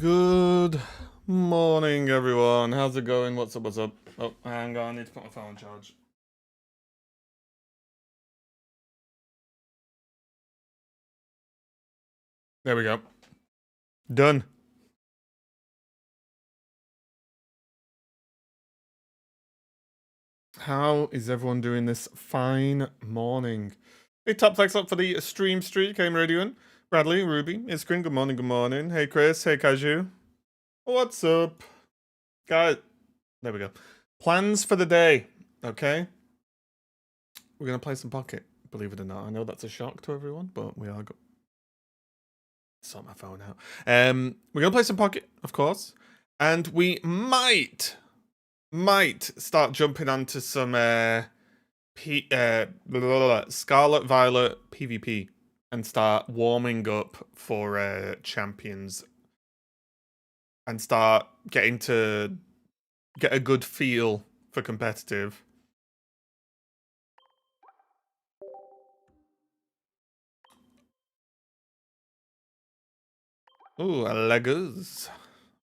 Good morning, everyone. How's it going? What's up? What's up? Oh, hang on. I need to put my phone on charge. There we go. Done. How is everyone doing this fine morning? Hey, top thanks up for the stream streak. Hey, Meridian. Bradley, Ruby, Iskrin, good morning, good morning. Hey, Chris. Hey, Kaju. What's up? Guys, there we go. Plans for the day, okay? We're going to play some Pocket, believe it or not. I know that's a shock to everyone, but we are sort my phone out. We're gonna play some Pocket, of course, and we might start jumping onto some Scarlet Violet PvP and start warming up for champions and start getting to get a good feel for competitive. Ooh, Legos.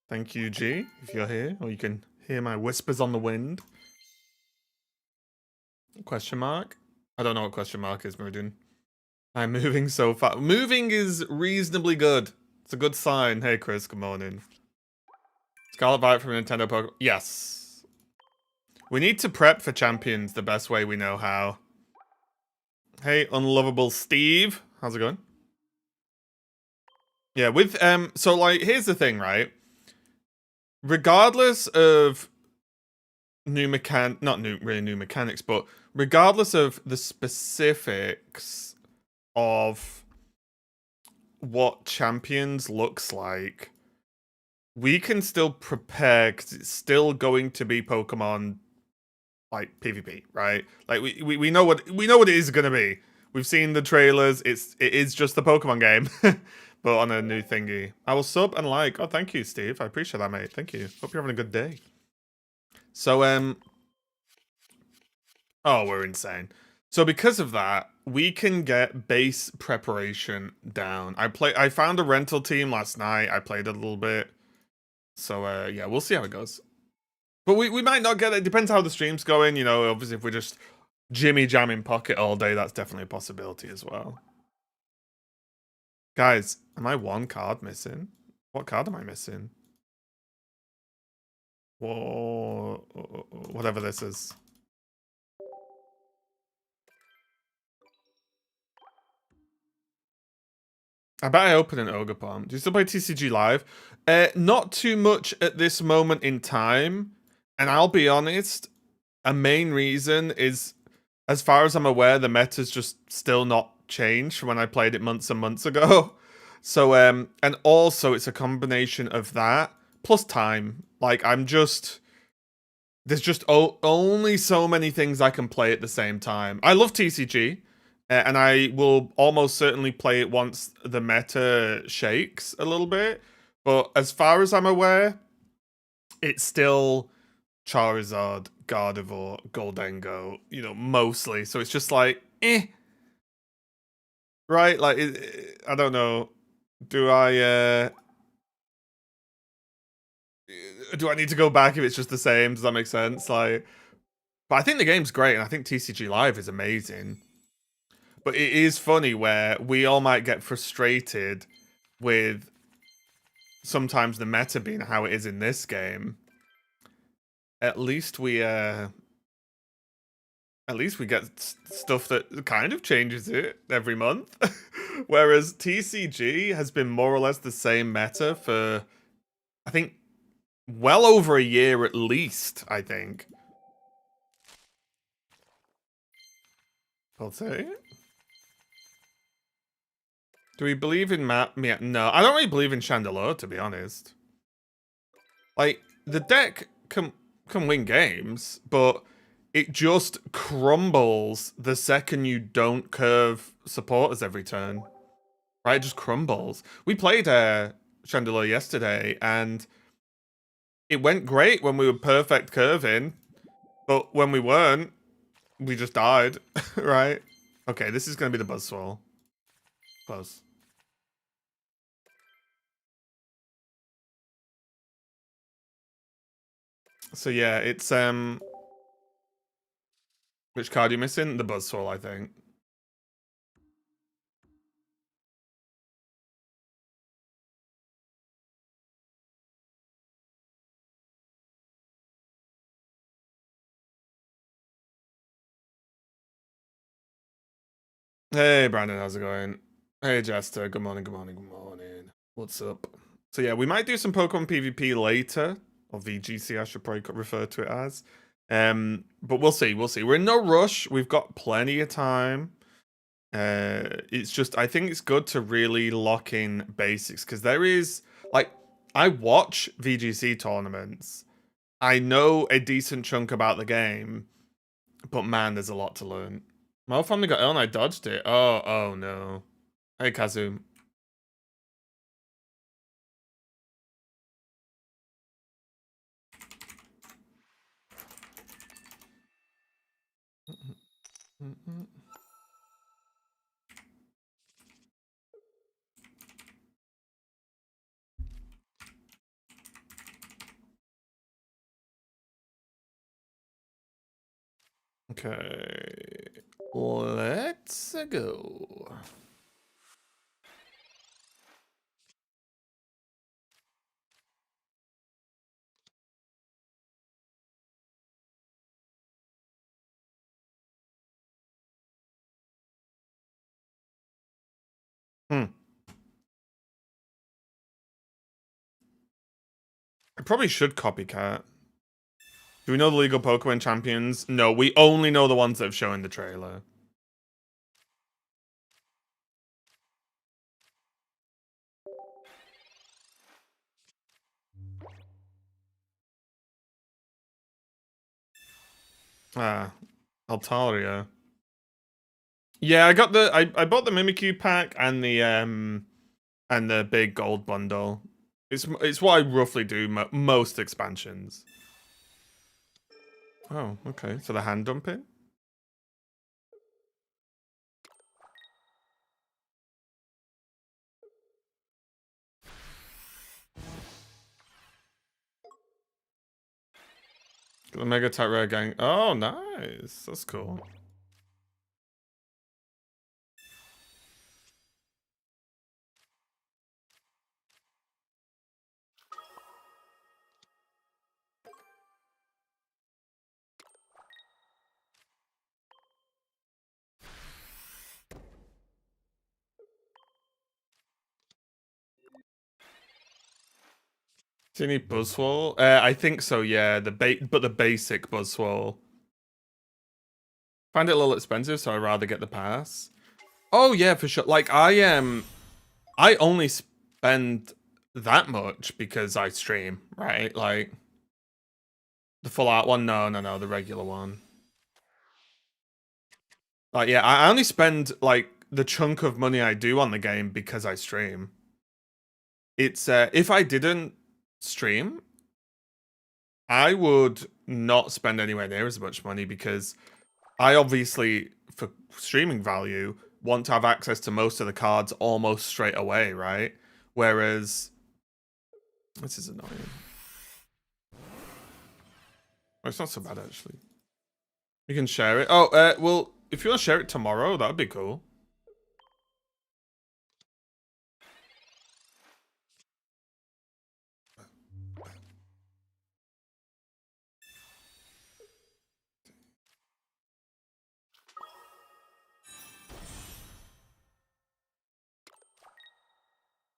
Thank you, G, if you're here, or you can hear my whispers on the wind. Question mark? I don't know what question mark is, Meridian. I'm moving so fast. Moving is reasonably good. It's a good sign. Hey, Chris, good morning. Scarlet Violet from Nintendo Pokemon. Yes. We need to prep for champions the best way we know how. Hey, unlovable Steve. How's it going? Yeah, with, so, like, here's the thing, right? Regardless of not really new mechanics, but regardless of the specifics of what champions looks like, we can still prepare because it's still going to be Pokemon like PvP, right? Like we know what it is gonna be. We've seen the trailers. It is just the Pokemon game, but on a new thingy. I will sub and like. Oh, thank you, Steve. I appreciate that, mate. Thank you. Hope you're having a good day. So oh, we're insane. So because of that, we can get base preparation down. I found a rental team last night. I played a little bit. So yeah, we'll see how it goes. But we might not get it. Depends how the stream's going. You know, obviously if we're just Jimmy jamming Pocket all day, that's definitely a possibility as well. Guys, am I one card missing? What card am I missing? Whoa, whatever this is. I bet I open an Ogerpon. Do you still play TCG Live? Not too much at this moment in time. And I'll be honest, a main reason is, as far as I'm aware, the meta's just still not changed from when I played it months and months ago. So, and also it's a combination of that plus time. Like, there's just only so many things I can play at the same time. I love TCG, and I will almost certainly play it once the meta shakes a little bit. But as far as I'm aware, it's still Charizard, Gardevoir, Goldengo, you know, mostly. So it's just like, right? Like, I don't know. Do I need to go back if it's just the same? Does that make sense? Like, but I think the game's great, and I think TCG Live is amazing. But it is funny where we all might get frustrated with sometimes the meta being how it is in this game. At least we get stuff that kind of changes it every month. Whereas TCG has been more or less the same meta for, I think, well over a year at least, I think. I'll say. Do we believe in No, I don't really believe in Chandelure, to be honest. Like, the deck can win games, but it just crumbles the second you don't curve supporters every turn. Right? It just crumbles. We played Chandelure yesterday, and it went great when we were perfect curving, but when we weren't, we just died, right? Okay, this is going to be the Buzzswole. Close. So yeah, it's which card are you missing? The Buzzwole, I think. Hey Brandon, how's it going? Hey Jester, good morning, good morning, good morning. What's up? So yeah, we might do some Pokemon PvP later, or VGC I should probably refer to it as. But we'll see, we'll see. We're in no rush, we've got plenty of time. It's just I think it's good to really lock in basics because there is like I watch VGC tournaments. I know a decent chunk about the game, but man, there's a lot to learn. My family got ill and I dodged it. Oh no. Hey Kazum. Okay, let's go. I probably should copycat. Do we know the legal Pokemon champions? No, we only know the ones that have shown in the trailer. Ah, Altaria. Yeah, I got the I bought the Mimikyu pack and the big gold bundle. It's what I roughly do most expansions. Oh, okay. So the hand dumping. The Mega Type Rare Gang. Oh, nice. That's cool. Do you need Buzzwole? I think so, yeah. But the basic Buzzwole. Find it a little expensive, so I'd rather get the pass. Oh yeah, for sure. Like I only spend that much because I stream, right? Like the full art one, no, the regular one. Like yeah, I only spend like the chunk of money I do on the game because I stream. It's if I didn't stream, I would not spend anywhere near as much money because I obviously, for streaming value, want to have access to most of the cards almost straight away, right? Whereas, this is annoying. Oh, it's not so bad, actually. You can share it. Oh, well, if you want to share it tomorrow, that would be cool.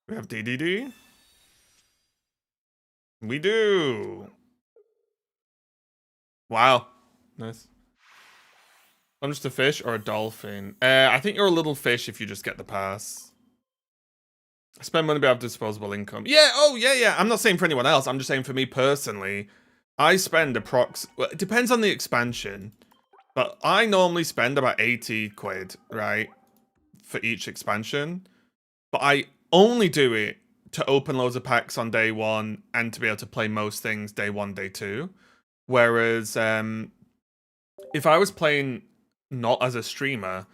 We have DDD. We do. Wow. Nice. I'm just a fish or a dolphin. I think you're a little fish if you just get the pass. Spend money but have disposable income. Yeah, oh, yeah. I'm not saying for anyone else. I'm just saying for me personally. I spend well, it depends on the expansion. But I normally spend about 80 quid, right? For each expansion. But I only do it to open loads of packs on day one and to be able to play most things day one, day two. Whereas if I was playing not as a streamer,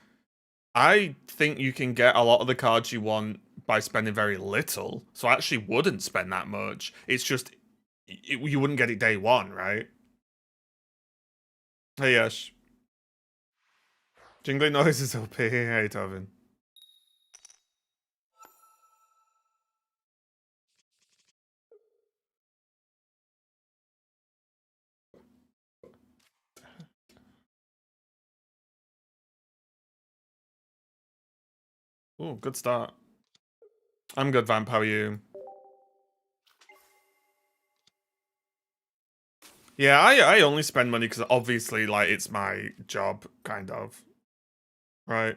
I think you can get a lot of the cards you want by spending very little. So I actually wouldn't spend that much. It's just you wouldn't get it day one, right? Hey, Yash. Jingling noise is OP. Hey, Tovin. Oh, good start. I'm good, Vamp. How are you? Yeah, I only spend money because obviously, like, it's my job, kind of. Right.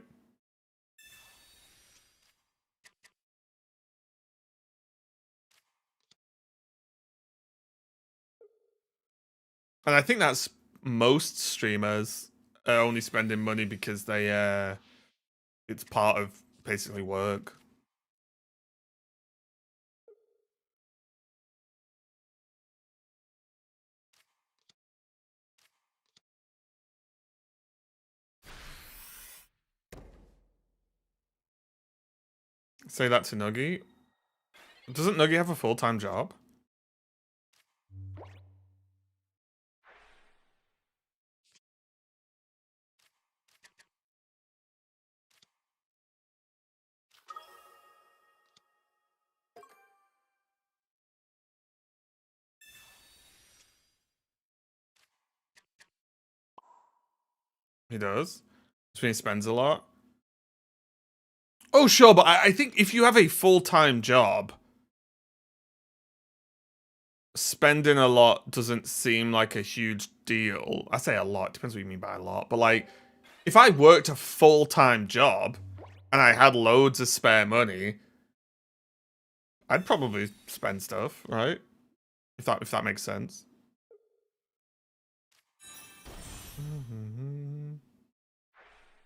And I think that's most streamers are only spending money because it's part of basically work. Say that to Nuggy. Doesn't Nuggy have a full-time job? He does. So he spends a lot. Oh, sure, but I think if you have a full-time job, spending a lot doesn't seem like a huge deal. I say a lot, depends what you mean by a lot. But like, if I worked a full-time job and I had loads of spare money, I'd probably spend stuff, right? If that makes sense.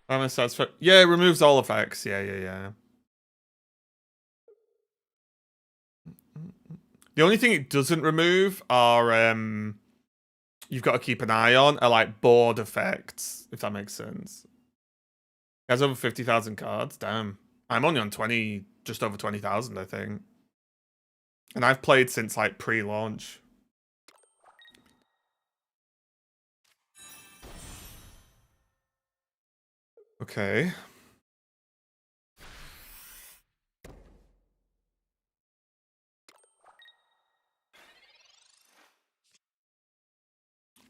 I'm satisfied. Yeah, it removes all effects. Yeah. The only thing it doesn't remove are you've got to keep an eye on are like board effects, if that makes sense. He has over 50,000 cards. Damn. I'm only on 20, just over 20,000, I think. And I've played since like pre-launch. Okay.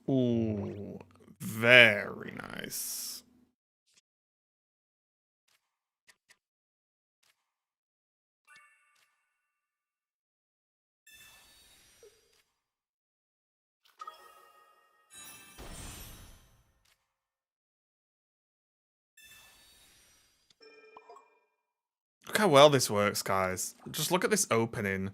Ooh, very nice. Look how well this works, guys. Just look at this opening.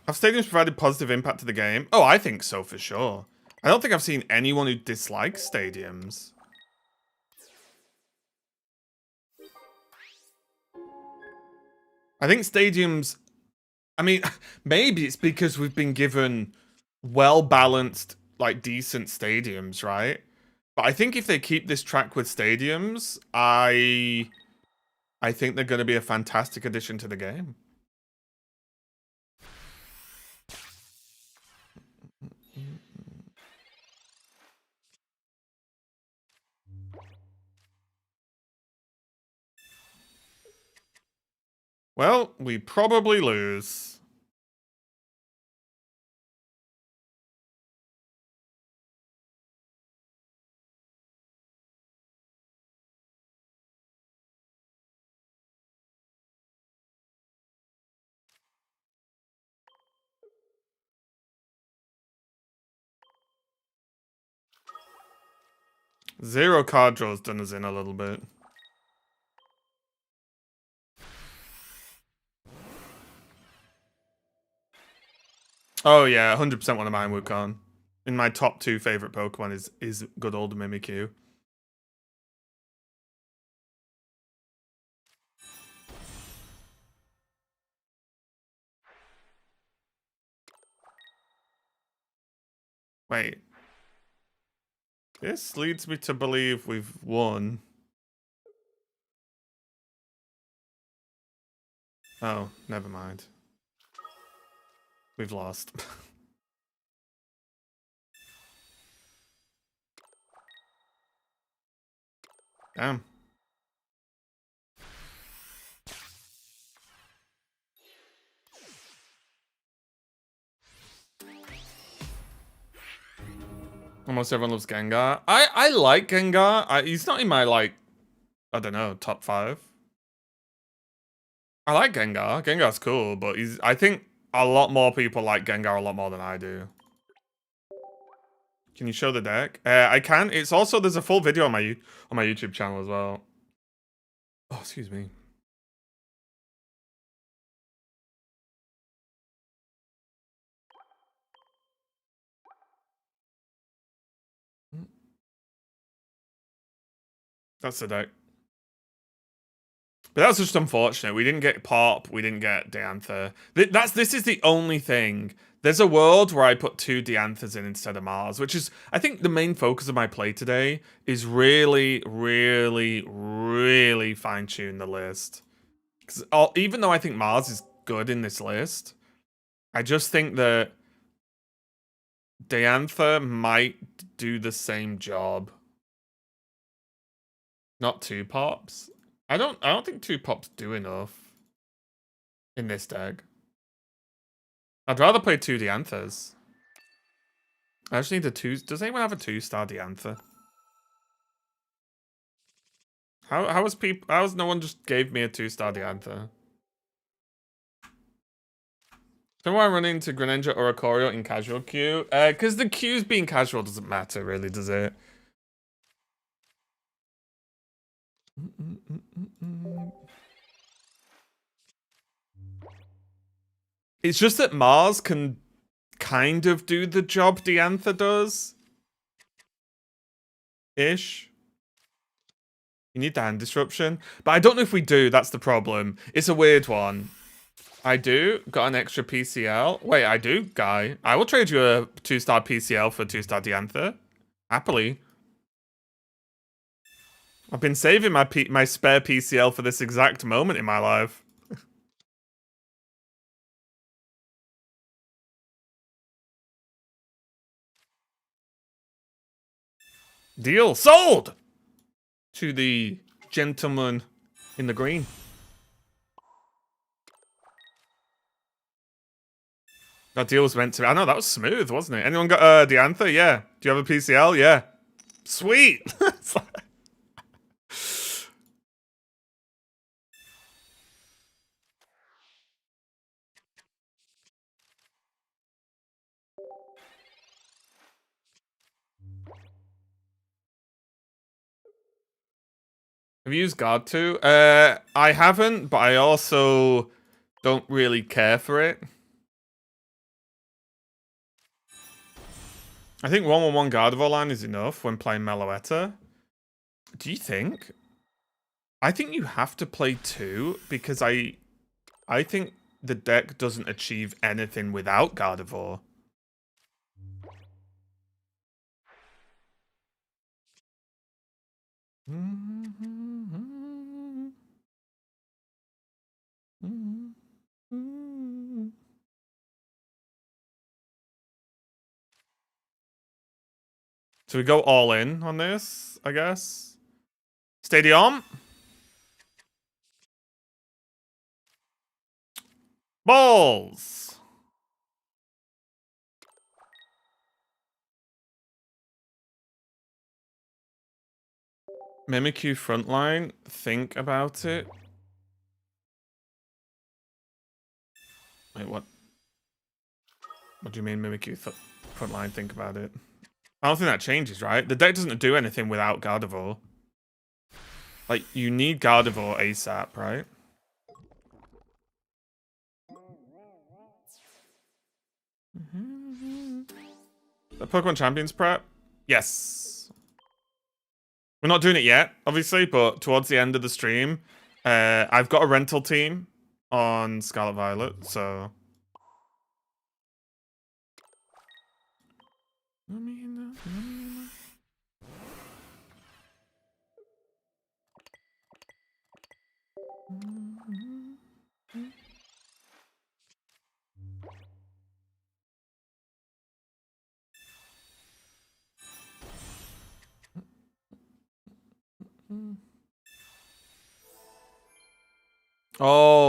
Have stadiums provided positive impact to the game? Oh, I think so for sure. I don't think I've seen anyone who dislikes stadiums. I think stadiums, I mean, maybe it's because we've been given well-balanced, like, decent stadiums, right? But I think if they keep this track with stadiums, I think they're going to be a fantastic addition to the game. Well, we probably lose. Zero card draws done us in a little bit. Oh yeah, 100% one of mine, Wukong. In my top 2 favorite Pokemon is good old Mimikyu. Wait. This leads me to believe we've won. Oh, never mind. We've lost. Damn. Almost everyone loves Gengar. I like Gengar. He's not in my, like, I don't know, top 5. I like Gengar. Gengar's cool, but I think a lot more people like Gengar a lot more than I do. Can you show the deck? I can. It's also, there's a full video on my YouTube channel as well. Oh, excuse me. That's the deck. But that was just unfortunate. We didn't get Pop. We didn't get Diantha. This is the only thing. There's a world where I put 2 Dianthas in instead of Mars, which is, I think, the main focus of my play today is really, really, really fine-tune the list. Because even though I think Mars is good in this list, I just think that Diantha might do the same job. Not 2 Pops. I don't think 2 Pops do enough in this deck. I'd rather play 2 Dianthas. I just need a 2. Does anyone have a 2-star Diantha? How has no one just gave me a 2-star Diantha? So why I run into Greninja or Ikoria in casual queue? Because the queues being casual doesn't matter, really, does it? It's just that Mars can kind of do the job Diantha does. Ish. You need the hand disruption. But I don't know if we do, that's the problem. It's a weird one. I do. Got an extra PCL. Wait, I do, Guy. I will trade you a 2-star PCL for a 2-star Diantha. Happily. I've been saving my spare PCL for this exact moment in my life. Deal sold to the gentleman in the green. That deal was meant to be. I know, that was smooth, wasn't it? Anyone got Diantha? Yeah. Do you have a PCL? Yeah. Sweet. Have you used Guard 2? I haven't, but I also don't really care for it. I think 1-1-1 Gardevoir line is enough when playing Meloetta. Do you think? I think you have to play 2 because I think the deck doesn't achieve anything without Gardevoir. So we go all in on this, I guess. Stadium. Balls. Mimikyu frontline. Think about it. Wait, what? What do you mean Mimikyu frontline? Think about it. I don't think that changes, right? The deck doesn't do anything without Gardevoir. Like, you need Gardevoir ASAP, right? The Pokemon Champions prep? Yes. We're not doing it yet, obviously, but towards the end of the stream, I've got a rental team on Scarlet Violet, so... Oh,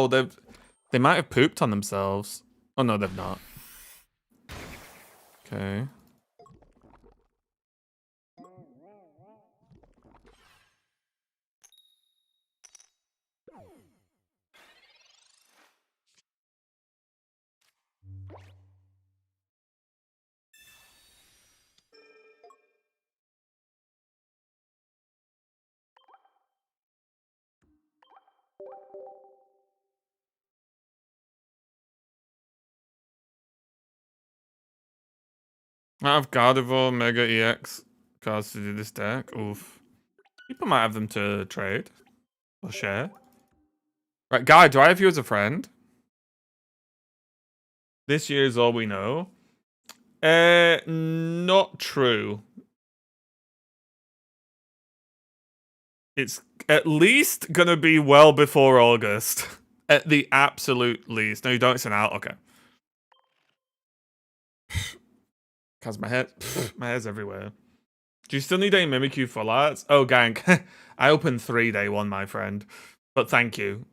they might have pooped on themselves. Oh no, they've not. Okay. I have Gardevoir, Mega EX cards to do this deck. Oof. People might have them to trade or share. Right, Guy, do I have you as a friend? This year is all we know. Not true. It's at least gonna be well before August. At the absolute least. No, you don't send out. Okay. Cause my hair's everywhere. Do you still need any Mimikyu full arts? Oh, gang. I opened 3 day one, my friend. But thank you.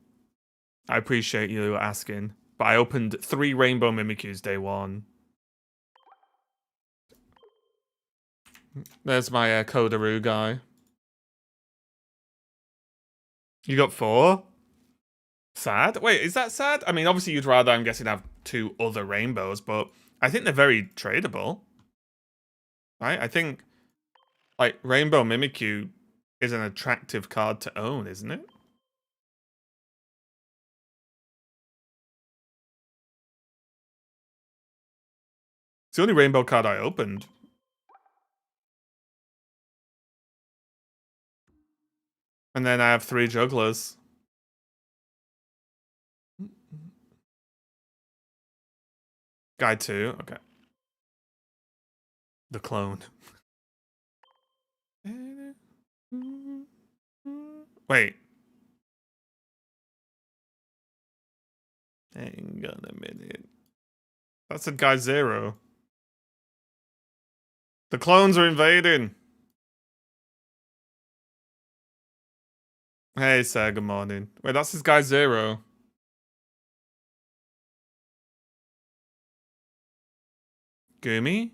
I appreciate you asking. But I opened 3 Rainbow Mimikyus day one. There's my Kodaru guy. You got 4? Sad? Wait, is that sad? I mean, obviously you'd rather, I'm guessing, have 2 other rainbows, but I think they're very tradable. Right? I think, like, Rainbow Mimikyu is an attractive card to own, isn't it? It's the only rainbow card I opened. And then I have 3 jugglers. Guy 2, okay. The clone. Wait. Hang on a minute. That's a guy 0. The clones are invading. Hey, sir, good morning. Wait, that's his guy 0. Gumi?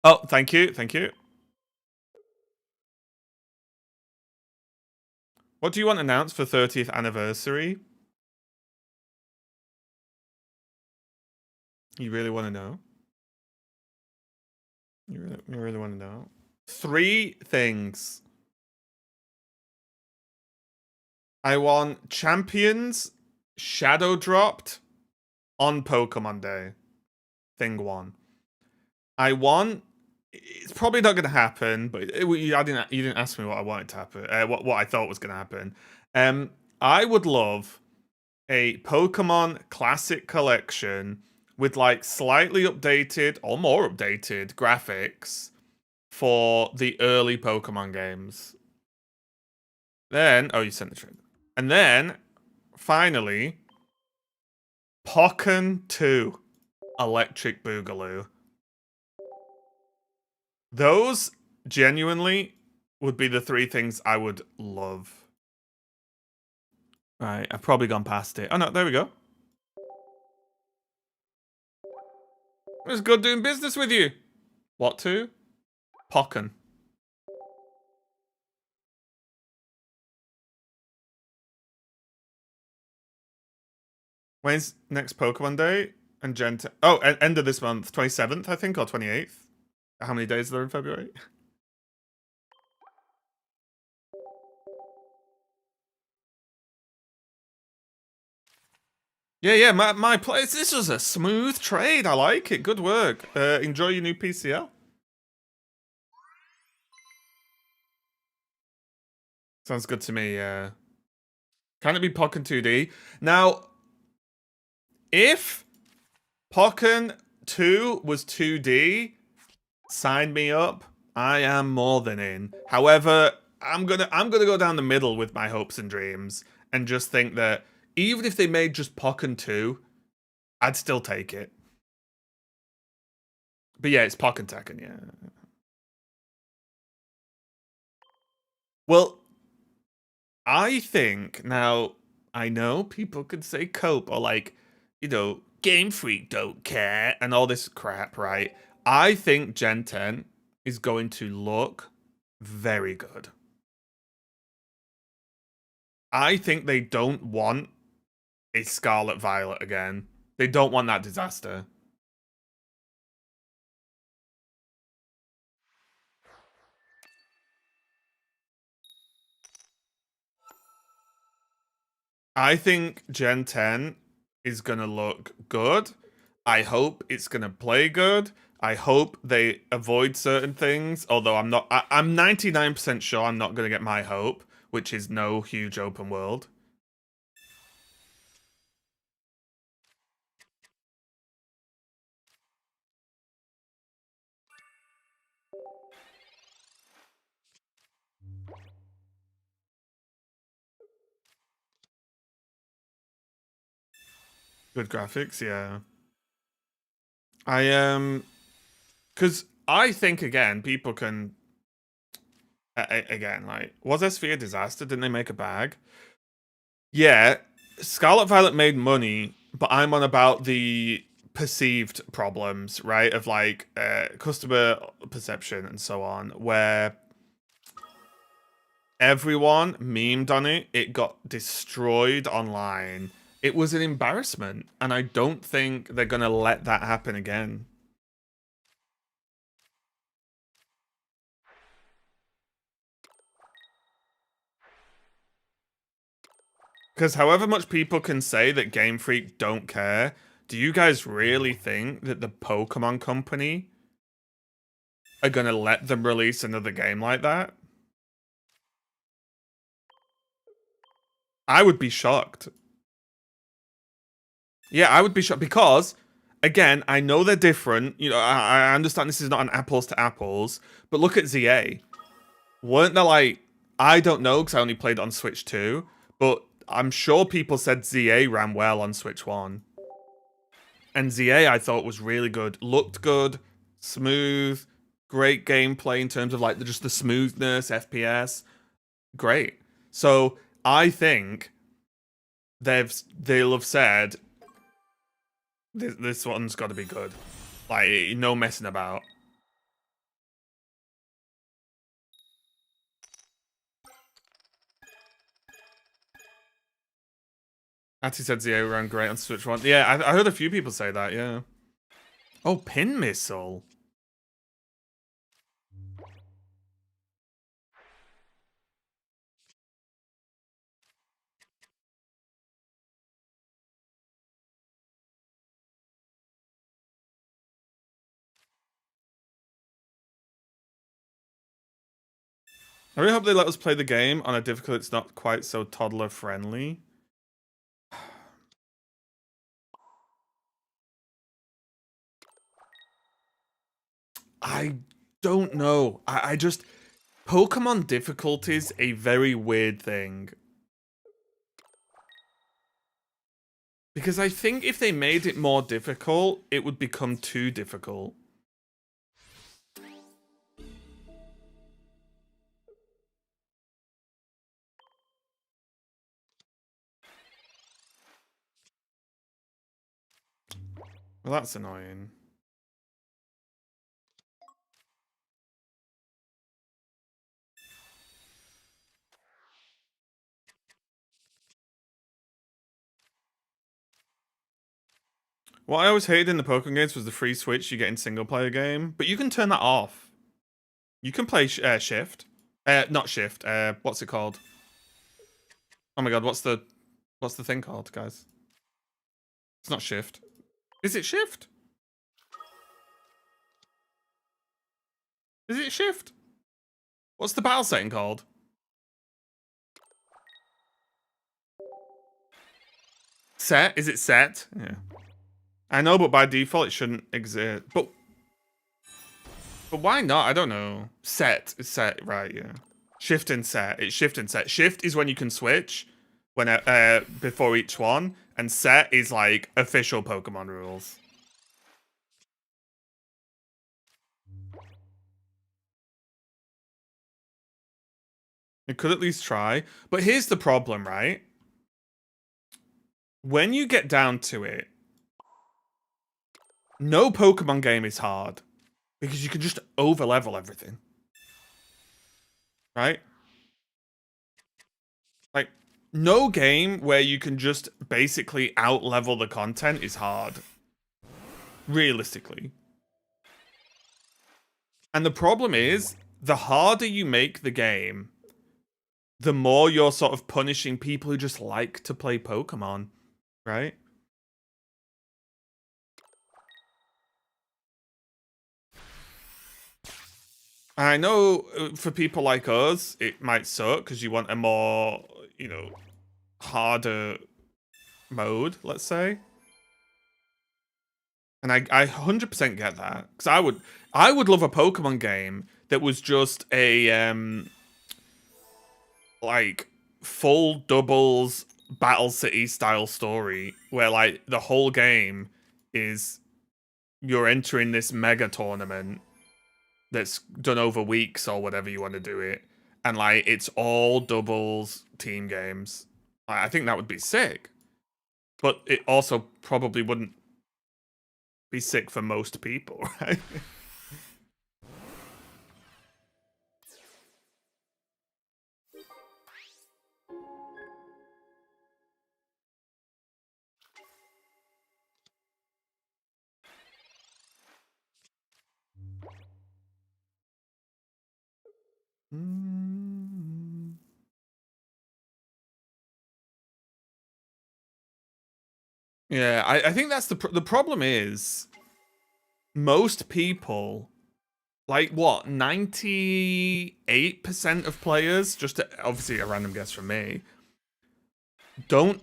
Oh, thank you, thank you. What do you want announced for 30th anniversary? You really want to know? You really want to know? 3 things. I want champions shadow dropped on Pokemon Day. Thing 1. I want. It's probably not going to happen, but you didn't ask me what I wanted to happen. What I thought was going to happen. I would love a Pokemon Classic Collection with like slightly updated or more updated graphics for the early Pokemon games. Then, oh, you sent the trailer. And then, finally, Pokken 2 Electric Boogaloo. Those genuinely would be the 3 things I would love. Right, I've probably gone past it. Oh no, there we go. It was good doing business with you. What to? Pokken. When's next Pokemon Day? And Gen 10? Oh, end of this month. 27th, I think, or 28th. How many days are there in February? Yeah, my place. This was a smooth trade. I like it. Good work. Enjoy your new PCL. Sounds good to me, yeah. Can it be Pokken 2D? Now, if Pokken 2 was 2D. Sign me up. I am more than in. However, I'm gonna go down the middle with my hopes and dreams and just think that even if they made just Pokken 2, I'd still take it. But yeah, it's Pokken Tekken, yeah. Well, I think now I know people could say cope or like, you know, Game Freak don't care and all this crap, right? I think Gen 10 is going to look very good. I think they don't want a Scarlet Violet again. They don't want that disaster. I think Gen 10 is going to look good. I hope it's going to play good. I hope they avoid certain things, although I'm 99% sure I'm not going to get my hope, which is no huge open world. Good graphics, yeah. Because I think again, people can again like was SV a disaster? Didn't they make a bag? Yeah, Scarlet Violet made money, but I'm on about the perceived problems, right? Of like customer perception and so on, where everyone memed on it. It got destroyed online. It was an embarrassment, and I don't think they're gonna let that happen again. Because however much people can say that Game Freak don't care, do you guys really think that the Pokemon Company are gonna let them release another game like that? I would be shocked. Yeah, I would be shocked because, again, I know they're different. You know, I understand this is not an apples to apples, but look at ZA. Weren't there like, I don't know because I only played it on Switch 2, but I'm sure people said ZA ran well on Switch 1. And ZA I thought was really good. Looked good, smooth, great gameplay in terms of like just the smoothness, FPS. Great. So I think they'll have said this one's got to be good. Like, no messing about. Atty said ZA ran great on Switch 1. Yeah, I heard a few people say that, yeah. Oh, Pin Missile. I really hope they let us play the game on a difficulty that's not quite so toddler friendly. I don't know. I just Pokemon difficulty's a very weird thing. Because I think if they made it more difficult, it would become too difficult. Well, that's annoying. What I always hated in the Pokemon games was the free switch you get in single player game, but you can turn that off. You can play shift. Not shift. What's it called? Oh my god, what's the thing called, guys? It's not shift. Is it shift? Is it shift? What's the battle setting called? Set? Is it set? Yeah. I know, but by default it shouldn't exist. But why not? I don't know. Set. It's set, right, yeah. Shift and set. It's shift and set. Shift is when you can switch when before each one, and set is like official Pokemon rules. You could at least try. But here's the problem, right? When you get down to it, no Pokemon game is hard. Because you can just over-level everything. Right? Like, no game where you can just basically out-level the content is hard. Realistically. And the problem is, the harder you make the game, the more you're sort of punishing people who just like to play Pokemon. Right? I know for people like us, it might suck because you want a more, you know, harder mode, let's say. And I 100% get that. Because I would love a Pokemon game that was just a, like, full doubles Battle City style story where, like, the whole game is you're entering this mega tournament that's done over weeks or whatever you want to do it, and like it's all doubles team games. I think that would be sick, but it also probably wouldn't be sick for most people, right? Yeah, I think that's the problem is most people, like what, 98% of players, just obviously a random guess from me, don't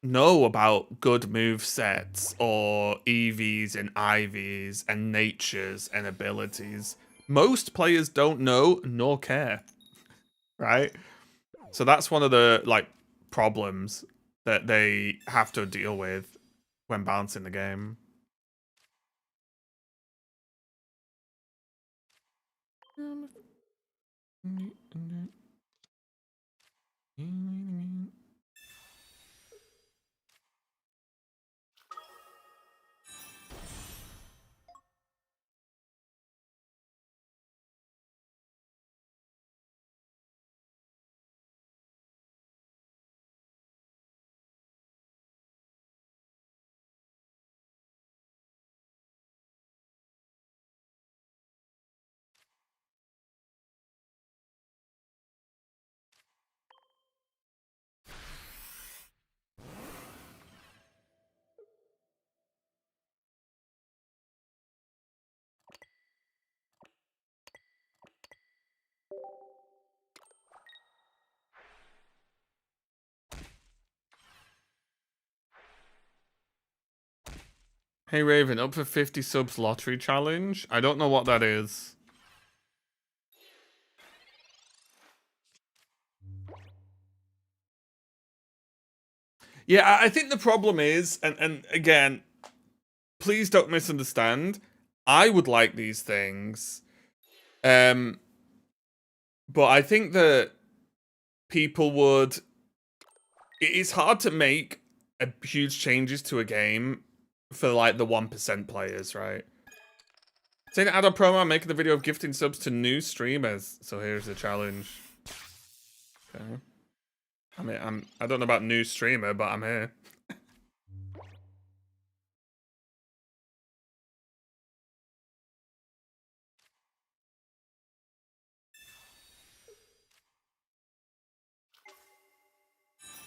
know about good move sets or EVs and IVs and natures and abilities. Most players don't know nor care, right? So that's one of the like problems that they have to deal with when balancing the game. Hey Raven, up for 50 subs lottery challenge? I don't know what that is. Yeah, I think the problem is, and again, please don't misunderstand. I would like these things. But I think that people would. It's hard to make huge changes to a game for like the 1% players, right? Saying add a promo, I'm making the video of gifting subs to new streamers. So here's the challenge. Okay. I mean, I don't know about new streamer, but I'm here.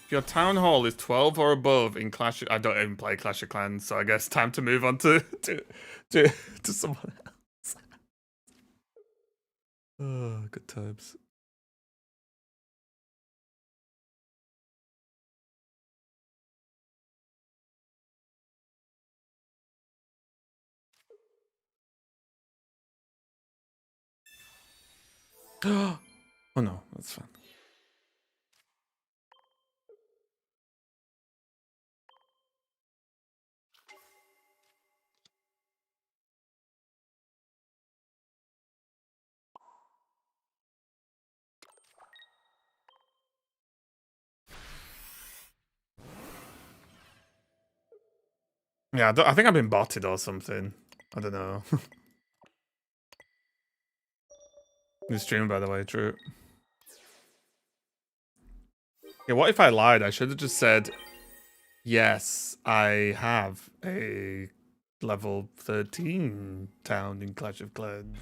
If your town hall is 12 or above in Clash, I don't even play Clash of Clans, so I guess time to move on to someone else. Oh, good times. Oh no, that's fine. Yeah, I think I've been botted or something. I don't know. New stream, by the way, true. Yeah, what if I lied? I should have just said, yes, I have a level 13 town in Clash of Clans.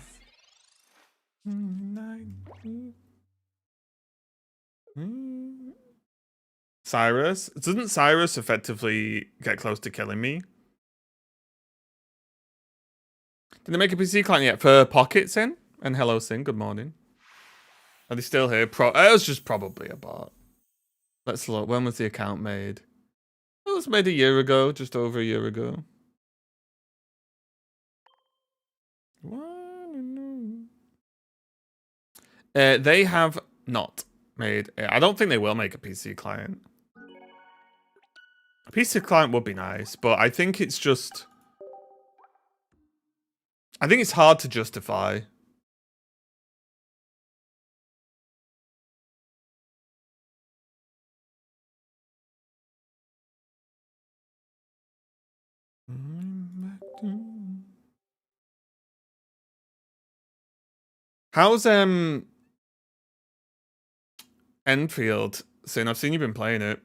Cyrus? Doesn't Cyrus effectively get close to killing me? Did they make a PC client yet? For Pockets in? And hello, Sing. Good morning. Are they still here? It was just probably a bot. Let's look. When was the account made? It was made a year ago, just over a year ago. They have not made. I don't think they will make a PC client. A PC client would be nice, but I think it's just. I think it's hard to justify. How's Enfield? Sin, I've seen you've been playing it.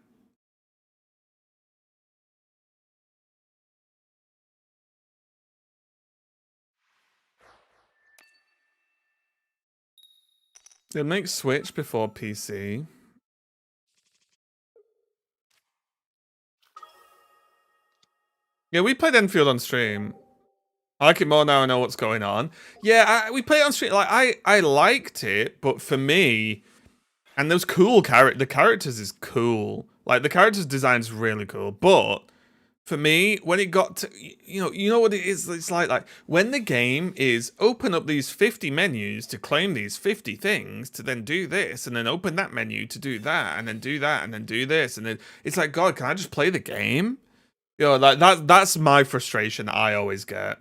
They'll make Switch before PC. Yeah, we played Enfield on stream. I like it more now I know what's going on. Yeah, we played it on stream. Like I liked it, but for me, and those cool the characters is cool. Like the characters design's really cool, but for me, when it got to you know what it is. It's like when the game is open up these 50 menus to claim these 50 things to then do this and then open that menu to do that and then do that and then do this and then it's like, God, can I just play the game? You know, like that's my frustration I always get.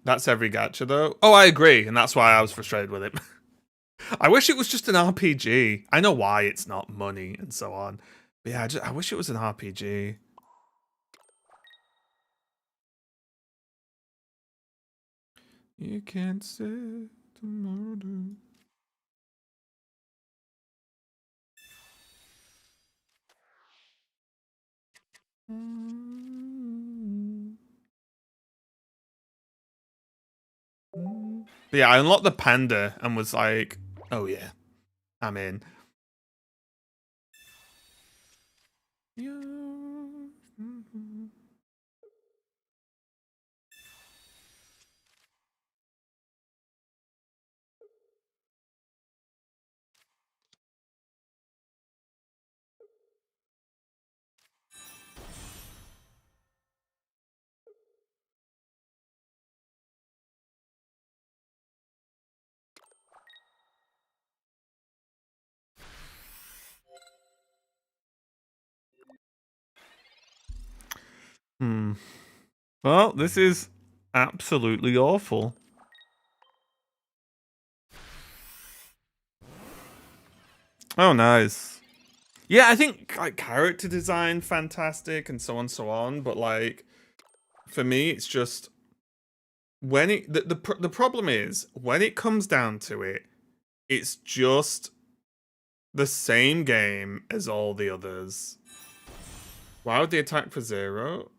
That's every gacha though. Oh, I agree, and that's why I was frustrated with it. I wish it was just an RPG. I know why it's not money and so on. But yeah, I wish it was an RPG. You can't say tomorrow. But yeah, I unlocked the panda and was like, oh yeah, I'm in. Well, this is absolutely awful. Oh, nice. Yeah, I think like character design fantastic and so on, but like for me it's just when it the problem is when it comes down to it, it's just the same game as all the others. Why would they attack for 0?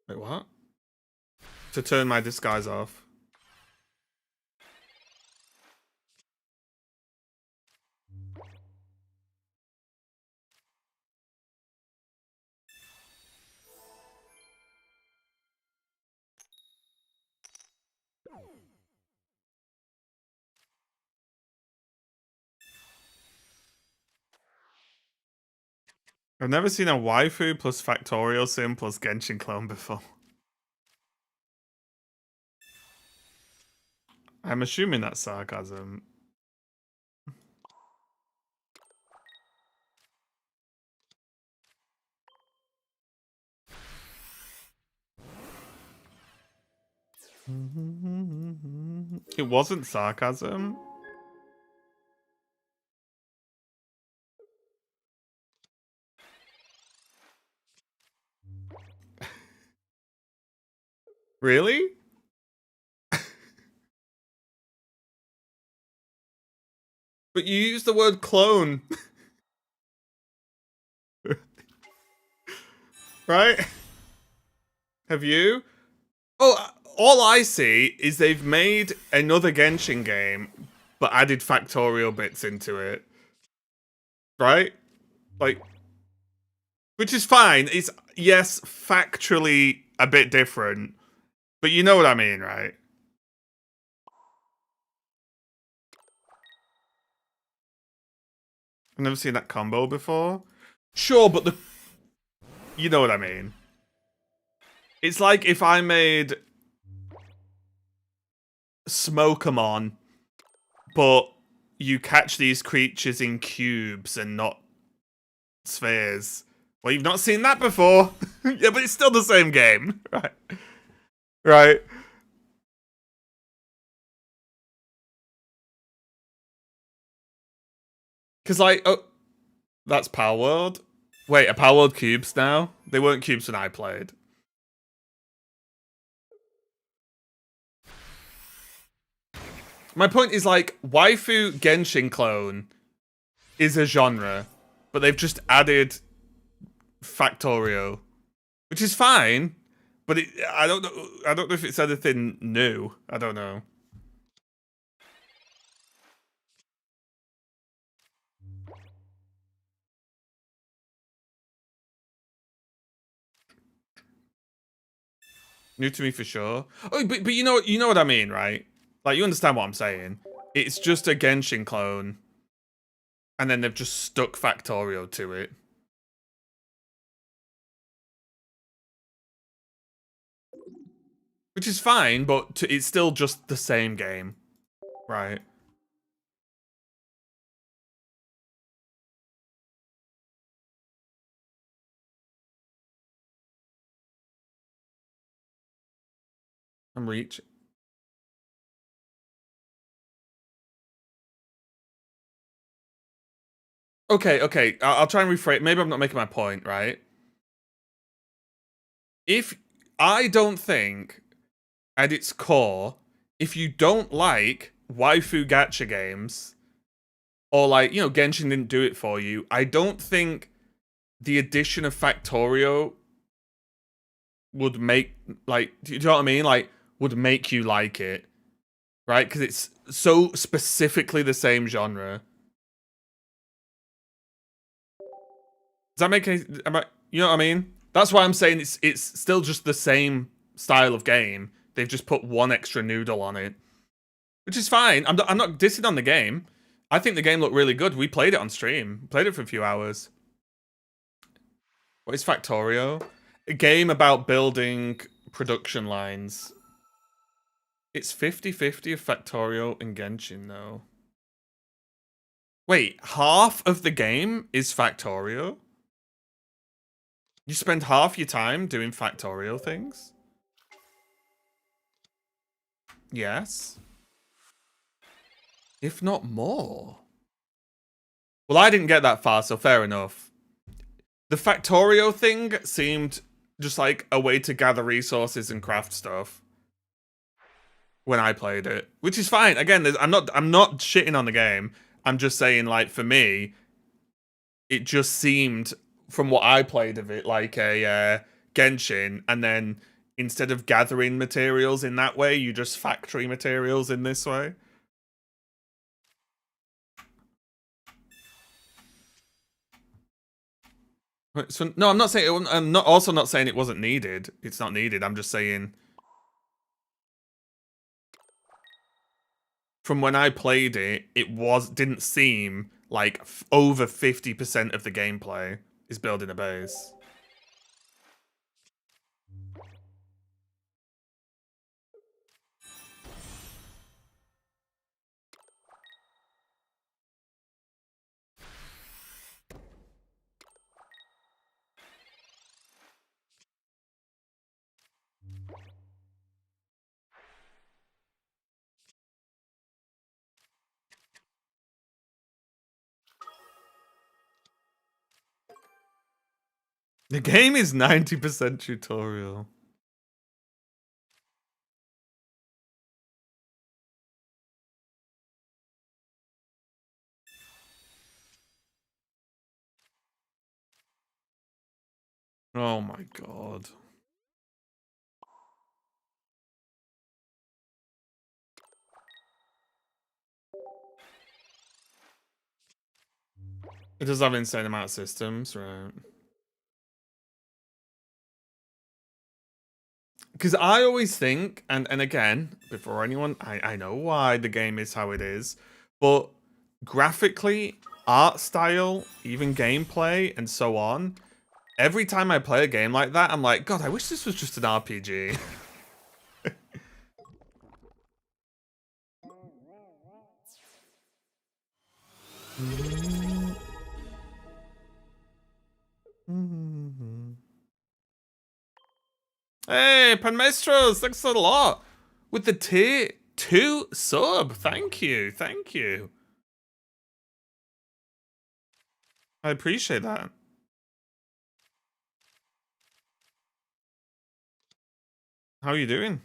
Wait, what? To turn my disguise off. I've never seen a waifu plus Factorial Sim plus Genshin clone before. I'm assuming that's sarcasm. It wasn't sarcasm. Really? But you used the word clone. Right? Have you? Oh, all I see is they've made another Genshin game, but added Factorial bits into it. Right? Like, which is fine. It's, yes, factually a bit different, but you know what I mean, right? I've never seen that combo before. Sure, but you know what I mean. It's like if I made Smokeamon, but you catch these creatures in cubes and not spheres. Well, you've not seen that before. Yeah, but it's still the same game. Right. Right. Because, like, oh, that's Power World. Wait, are Power World cubes now? They weren't cubes when I played. My point is, like, waifu Genshin clone is a genre, but they've just added Factorio, which is fine. But I don't know. I don't know if it's anything new. I don't know. New to me for sure. Oh, but you know what I mean, right? Like, you understand what I'm saying. It's just a Genshin clone, and then they've just stuck Factorio to it. Which is fine, but it's still just the same game. Right. I'm reaching. Okay. I'll try and rephrase. Maybe I'm not making my point, right? If I don't think, at its core, if you don't like waifu gacha games, or like, you know, Genshin didn't do it for you, I don't think the addition of Factorio would make, like, do you know what I mean? Like, would make you like it, right? Because it's so specifically the same genre. Does that make any? You know what I mean? That's why I'm saying it's still just the same style of game. They've just put one extra noodle on it, which is fine. I'm not dissing on the game. I think the game looked really good. We played it on stream. Played it for a few hours. What is Factorio? A game about building production lines. It's 50-50 of Factorio and Genshin, though. Wait, half of the game is Factorio? You spend half your time doing Factorio things? Yes. If not more. Well, I didn't get that far, so fair enough. The Factorio thing seemed just like a way to gather resources and craft stuff when I played it, which is fine. Again, I'm not shitting on the game. I'm just saying, like, for me, it just seemed, from what I played of it, like a Genshin, and then instead of gathering materials in that way, you just factory materials in this way. So no, I'm not saying. I'm not also not saying it wasn't needed. It's not needed. I'm just saying, from when I played it, didn't seem like over 50% of the gameplay is building a base. The game is 90% tutorial. Oh my god. It does have insane amount of systems, right? Because I always think, and again, before anyone, I know why the game is how it is, but graphically, art style, even gameplay, and so on, every time I play a game like that, I'm like, God, I wish this was just an RPG. Hey, Panmestros, thanks a lot. With the tier 2 sub. Thank you, thank you. I appreciate that. How are you doing?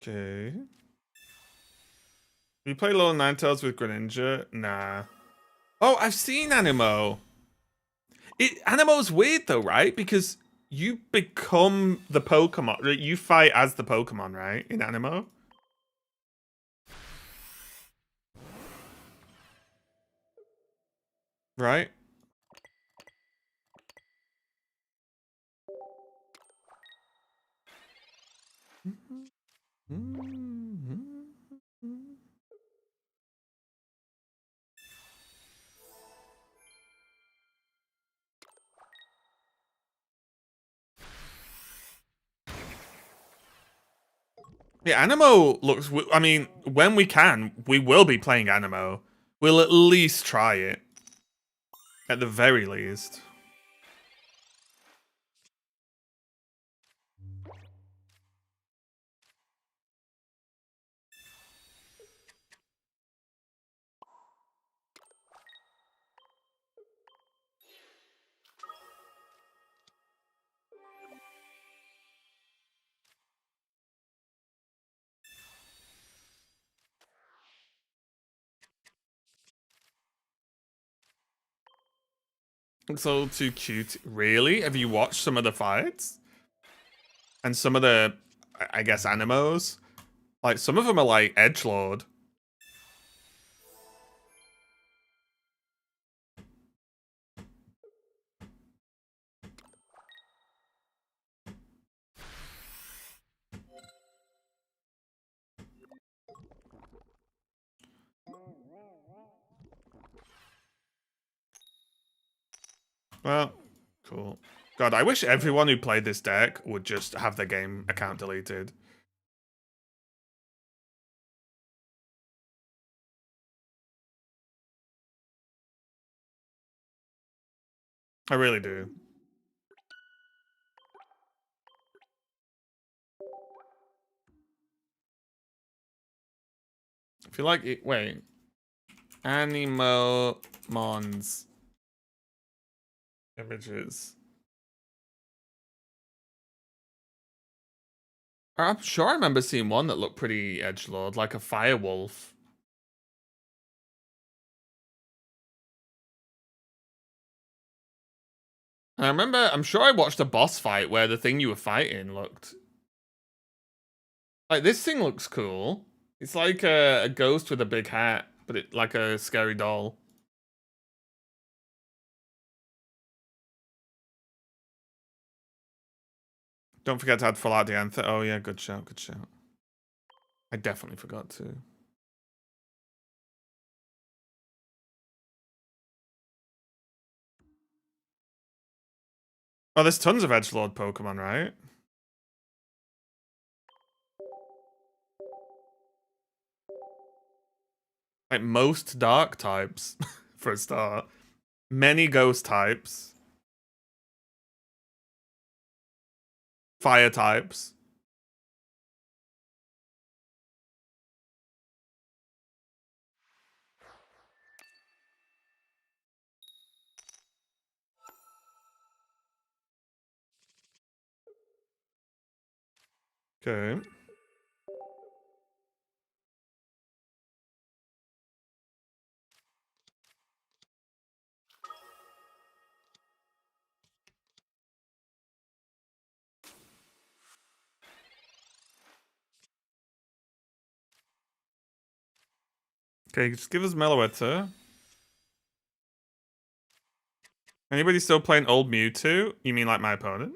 Okay. You play Little Ninetales with Greninja? Nah. Oh, I've seen Animo. Animo's weird though, right? Because you become the Pokemon. You fight as the Pokemon, right? In Animo? Right? Yeah, Animo looks... I mean, when we can, we will be playing Animo. We'll at least try it. At the very least. Looks a little too cute. Really? Have you watched some of the fights? And some of the, I guess, Animos? Like, some of them are like edgelord. Well, cool. God, I wish everyone who played this deck would just have their game account deleted. I really do. If you like it, wait. Animo Mons images. I'm sure I remember seeing one that looked pretty edgelord, like a firewolf. And I remember, I'm sure I watched a boss fight where the thing you were fighting looked... Like, this thing looks cool. It's like a ghost with a big hat, but it like a scary doll. Don't forget to add Fallout the Anthem. Oh yeah, good shout, good shout. I definitely forgot to. Oh, there's tons of edgelord Pokemon, right? Like most dark types, for a start. Many ghost types. Fire types. Okay. Okay, just give us Meloetta. Anybody still playing old Mewtwo? You mean like my opponent?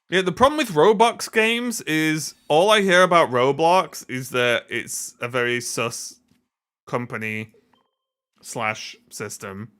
Yeah, the problem with Roblox games is all I hear about Roblox is that it's a very sus company slash system.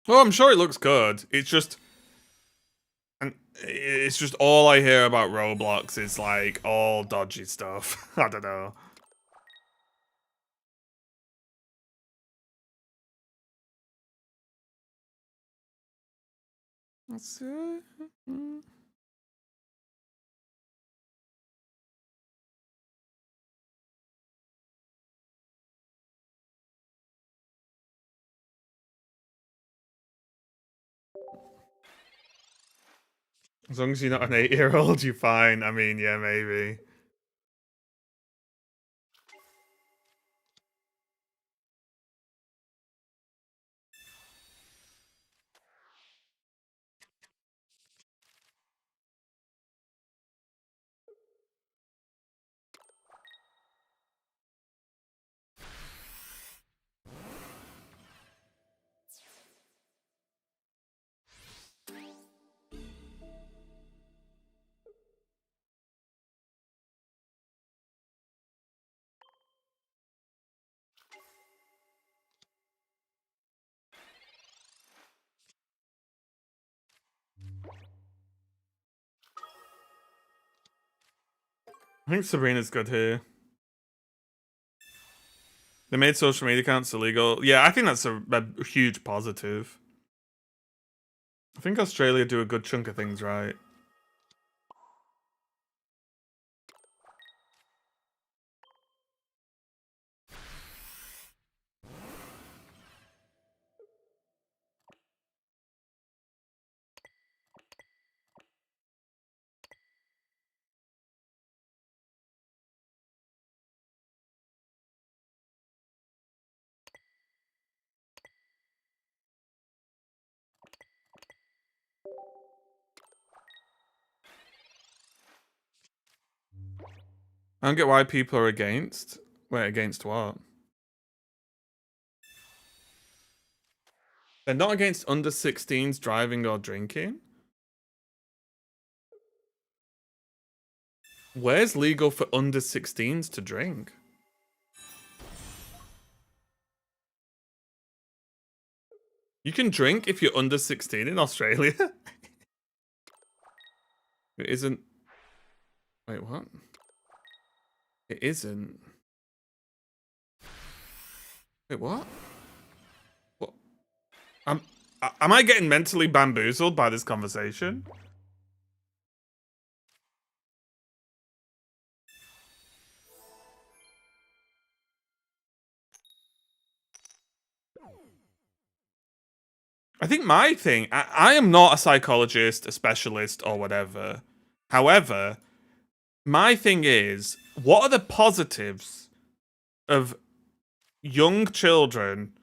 Well, I'm sure it looks good. It's just, and it's just all I hear about Roblox is like all dodgy stuff. I don't know. Let's see. As long as you're not an 8-year-old, you're fine. I mean, yeah, maybe. I think Sabrina's good here. They made social media accounts illegal. Yeah, I think that's a huge positive. I think Australia do a good chunk of things right. I don't get why people are against. Wait, against what? They're not against under 16s driving or drinking? Where's legal for under 16s to drink? You can drink if you're under 16 in Australia? It isn't. Wait, what? It isn't. Wait, what? What? Am I getting mentally bamboozled by this conversation? I think my thing, I am not a psychologist, a specialist, or whatever. However, my thing is, what are the positives of young children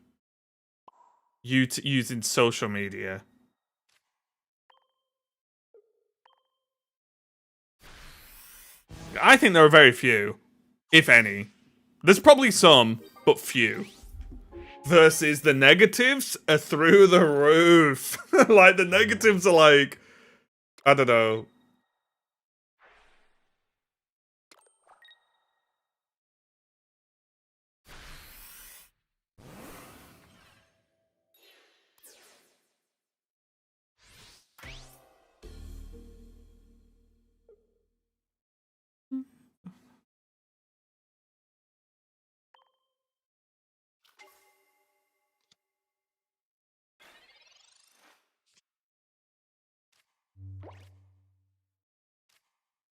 using social media? I think there are very few, if any. There's probably some, but few. Versus the negatives are through the roof. Like, the negatives are like, I don't know.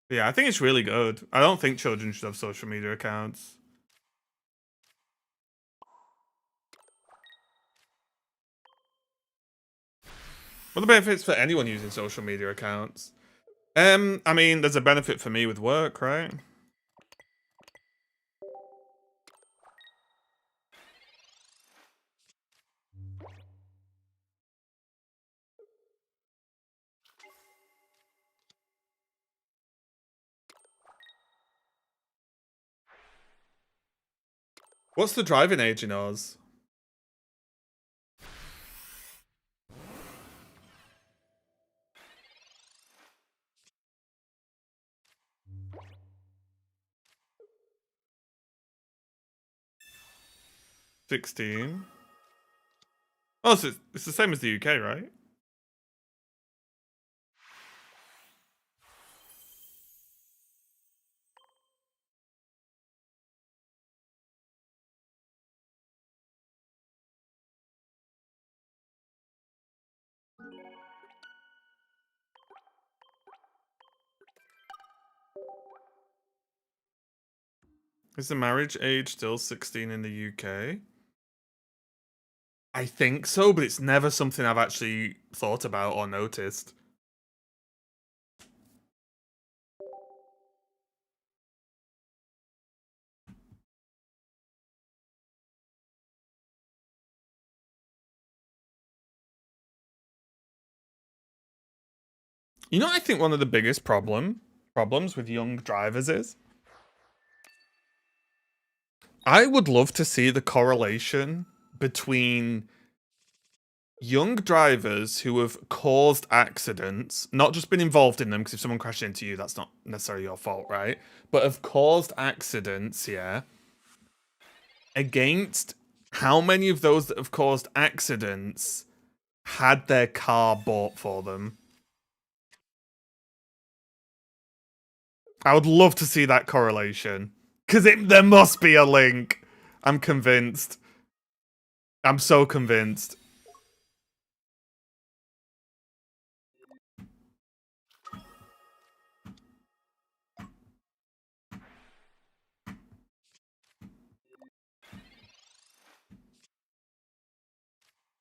Yeah, I think it's really good. I don't think children should have social media accounts. What are the benefits for anyone using social media accounts? I mean, there's a benefit for me with work, right? What's the driving age in Oz? $16. Oh, so it's the same as the UK, right? Is the marriage age still 16 in the UK? I think so, but it's never something I've actually thought about or noticed. You know, I think one of the biggest problems with young drivers is I would love to see the correlation between young drivers who have caused accidents, not just been involved in them, because if someone crashed into you, that's not necessarily your fault, right? But have caused accidents, yeah, against how many of those that have caused accidents had their car bought for them. I would love to see that correlation. Because there must be a link. I'm convinced. I'm so convinced.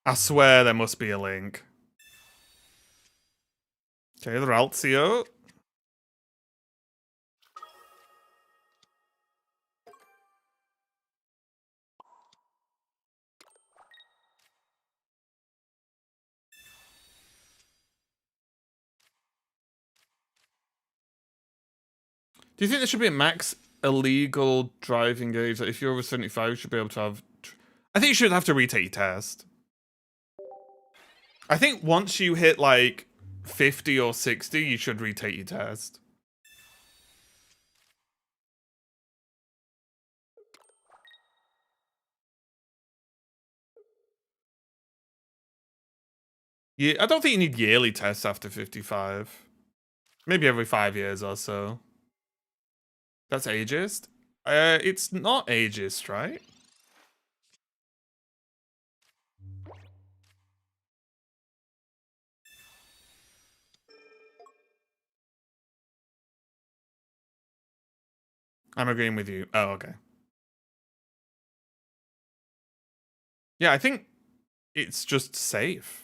I swear there must be a link. Okay, the Ralzio. Do you think there should be a max illegal driving age? Like if you're over 75, you should be able to have... I think you should have to retake your test. I think once you hit like 50 or 60, you should retake your test. Yeah, I don't think you need yearly tests after 55. Maybe every 5 years or so. That's ageist? It's not ageist, right? I'm agreeing with you. Oh, okay. Yeah, I think it's just safe.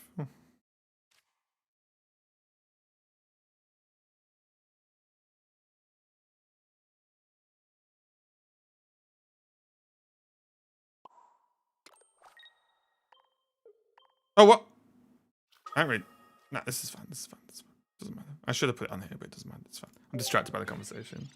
Oh, what? I read. Nah, this is fine. This is fine. This is fine. Doesn't matter. I should have put it on here, but it doesn't matter. It's fine. I'm distracted by the conversation.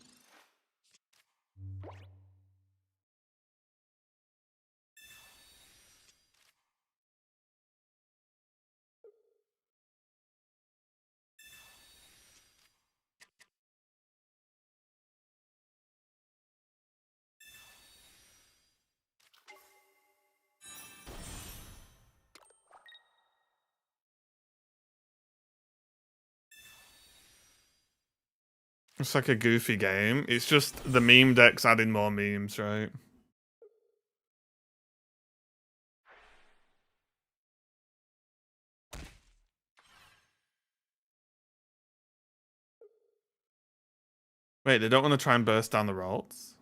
It's like a goofy game. It's just the meme deck's adding more memes, right? Wait, they don't want to try and burst down the rolls?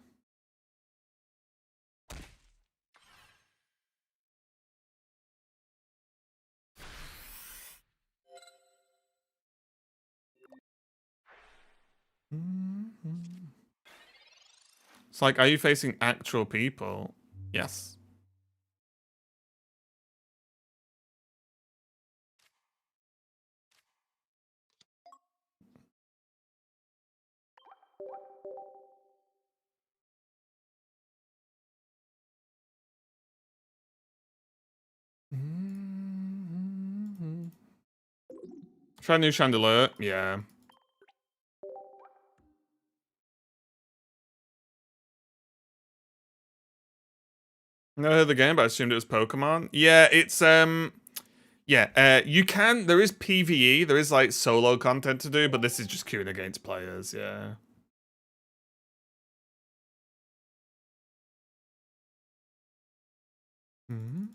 It's like, are you facing actual people? Yes. Try new chandelier. Yeah. Never heard of the game, but I assumed it was Pokemon. Yeah, it's you can. There is PVE. There is like solo content to do, but this is just queuing against players. Yeah. And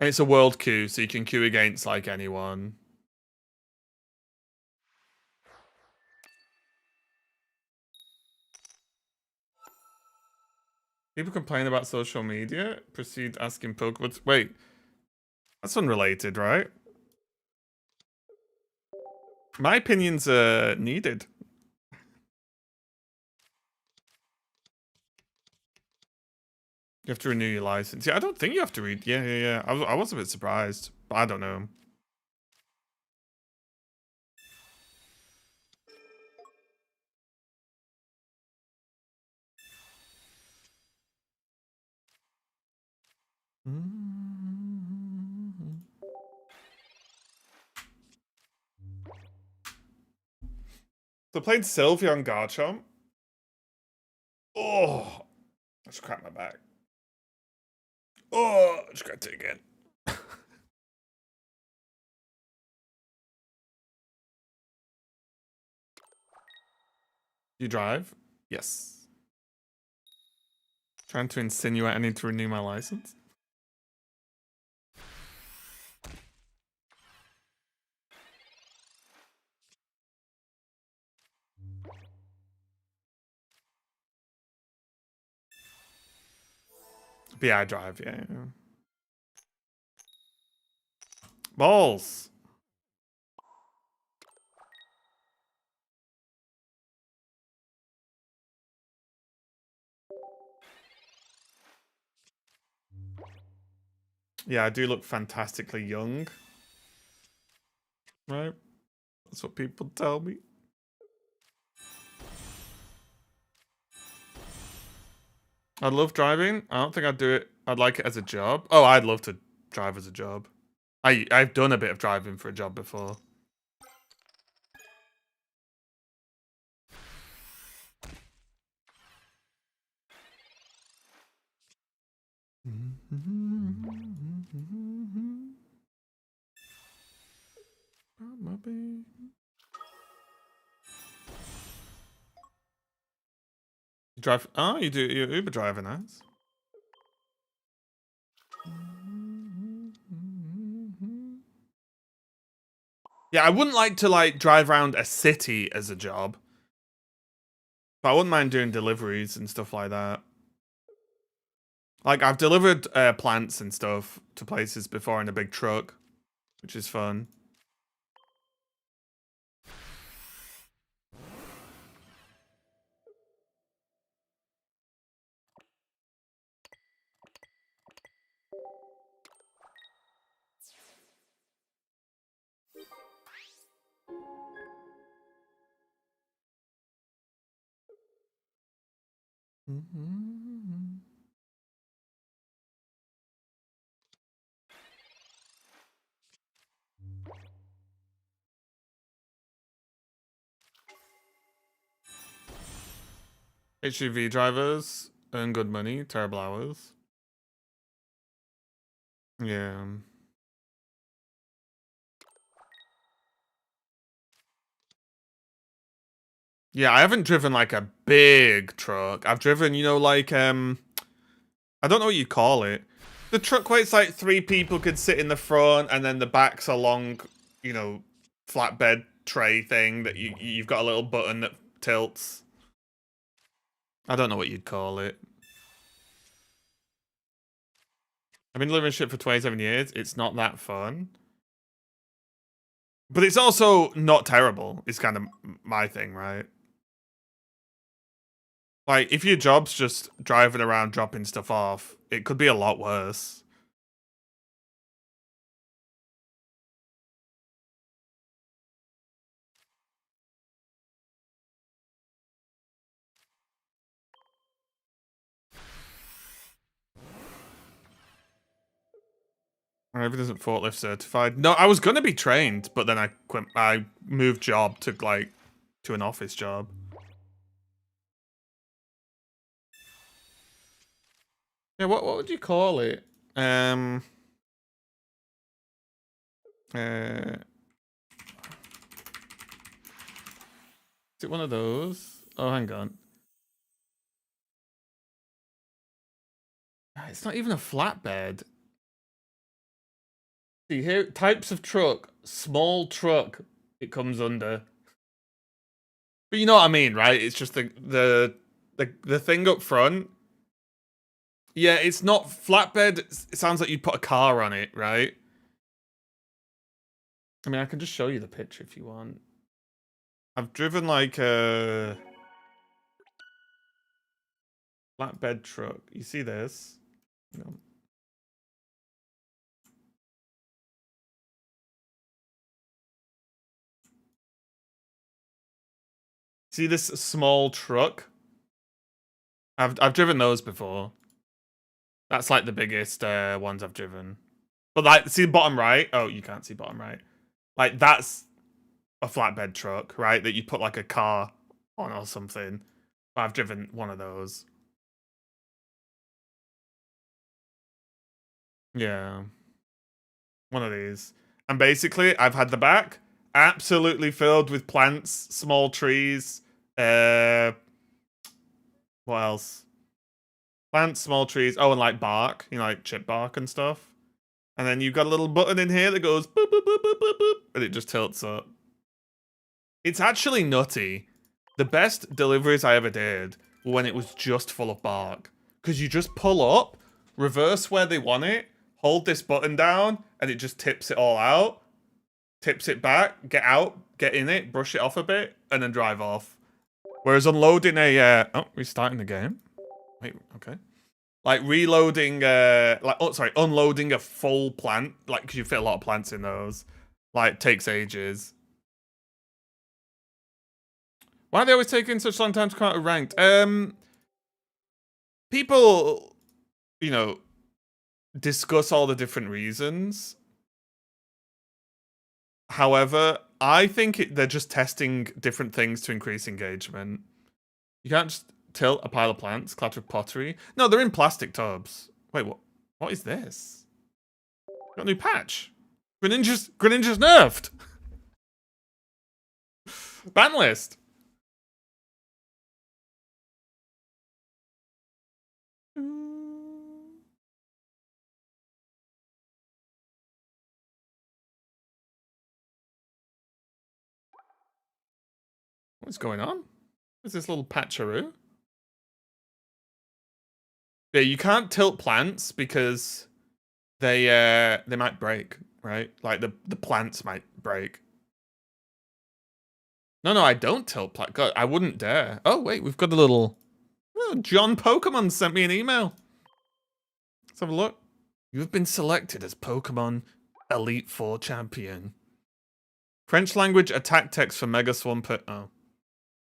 it's a world queue, so you can queue against like anyone. People complain about social media. Proceed asking Pokemon. Wait, that's unrelated, right? My opinions are needed. You have to renew your license. Yeah, I don't think you have to read. Yeah. I was a bit surprised, but I don't know. So I played Sylvia on Garchomp. Oh, I just cracked my back. Oh, I just cracked it again. You drive? Yes. Trying to insinuate I need to renew my license? But yeah, I drive, yeah. Balls. Yeah, I do look fantastically young. Right? That's what people tell me. I love driving. I don't think I'd do it. I'd like it as a job. Oh, I'd love to drive as a job. I've done a bit of driving for a job before. You drive. Oh, you do. You're Uber driver, nice. Yeah, I wouldn't like to like drive around a city as a job, but I wouldn't mind doing deliveries and stuff like that. Like I've delivered plants and stuff to places before in a big truck, which is fun. HGV drivers earn good money, terrible hours. Yeah. Yeah, I haven't driven like a big truck. I've driven, you know, like I don't know what you call it. The truck where it's like 3 people could sit in the front and then the back's a long, you know, flatbed tray thing that you've got a little button that tilts. I don't know what you'd call it. I've been delivering shit for 27 years. It's not that fun. But it's also not terrible. It's kind of my thing, right? Like, if your job's just driving around dropping stuff off, it could be a lot worse. Everything isn't forklift certified. No, I was gonna be trained, but then I quit. I moved job to like to an office job. Yeah, what would you call it? Is it one of those? Oh, hang on. It's not even a flatbed. See here, types of truck, small truck. It comes under. But you know what I mean, right? It's just the thing up front. Yeah, it's not flatbed. It sounds like you'd put a car on it, right? I mean, I can just show you the picture if you want. I've driven like a flatbed truck. You see this? No. See this small truck? I've driven those before. That's like the biggest ones I've driven. But like, see bottom right? Oh, you can't see bottom right. Like that's a flatbed truck, right? That you put like a car on or something. I've driven one of those. Yeah. One of these. And basically, I've had the back absolutely filled with plants, small trees. What else? Plants, small trees. Oh, and like bark, you know, like chip bark and stuff. And then you've got a little button in here that goes boop, boop, boop, boop, boop, boop, and it just tilts up. It's actually nutty. The best deliveries I ever did were when it was just full of bark. Because you just pull up, reverse where they want it, hold this button down, and it just tips it all out. Tips it back, get out, get in it, brush it off a bit, and then drive off. Whereas unloading a... oh, restarting the game. Wait, okay. Like reloading, unloading a full plant, like, because you fit a lot of plants in those, like, takes ages. Why are they always taking such a long time to come out of ranked? People, you know, discuss all the different reasons. However, I think they're just testing different things to increase engagement. You can't just tilt a pile of plants, clatter with pottery. No, they're in plastic tubs. Wait, what? What is this? Got a new patch. Greninja's nerfed. Ban list. What's going on? What's this little patcharoo? Yeah, you can't tilt plants because they might break, right? Like the plants might break. No, I don't tilt plant. God, I wouldn't dare. Oh wait, we've got a little. Oh, John Pokemon sent me an email. Let's have a look. You have been selected as Pokemon Elite Four champion. French language attack text for Mega Swampert. Oh,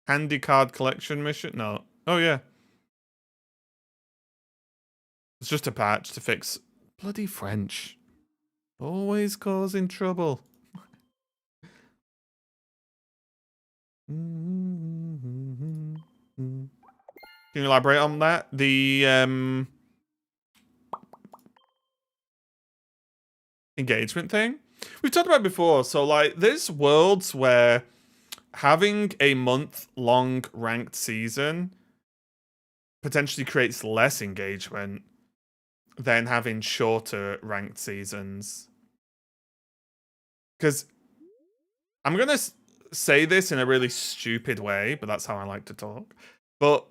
handy card collection mission. No. Oh yeah. It's just a patch to fix bloody French. Always causing trouble. Can you elaborate on that? The engagement thing? We've talked about it before. So like there's worlds where having a month-long ranked season potentially creates less engagement than having shorter ranked seasons. Because I'm going to say this in a really stupid way, but that's how I like to talk. But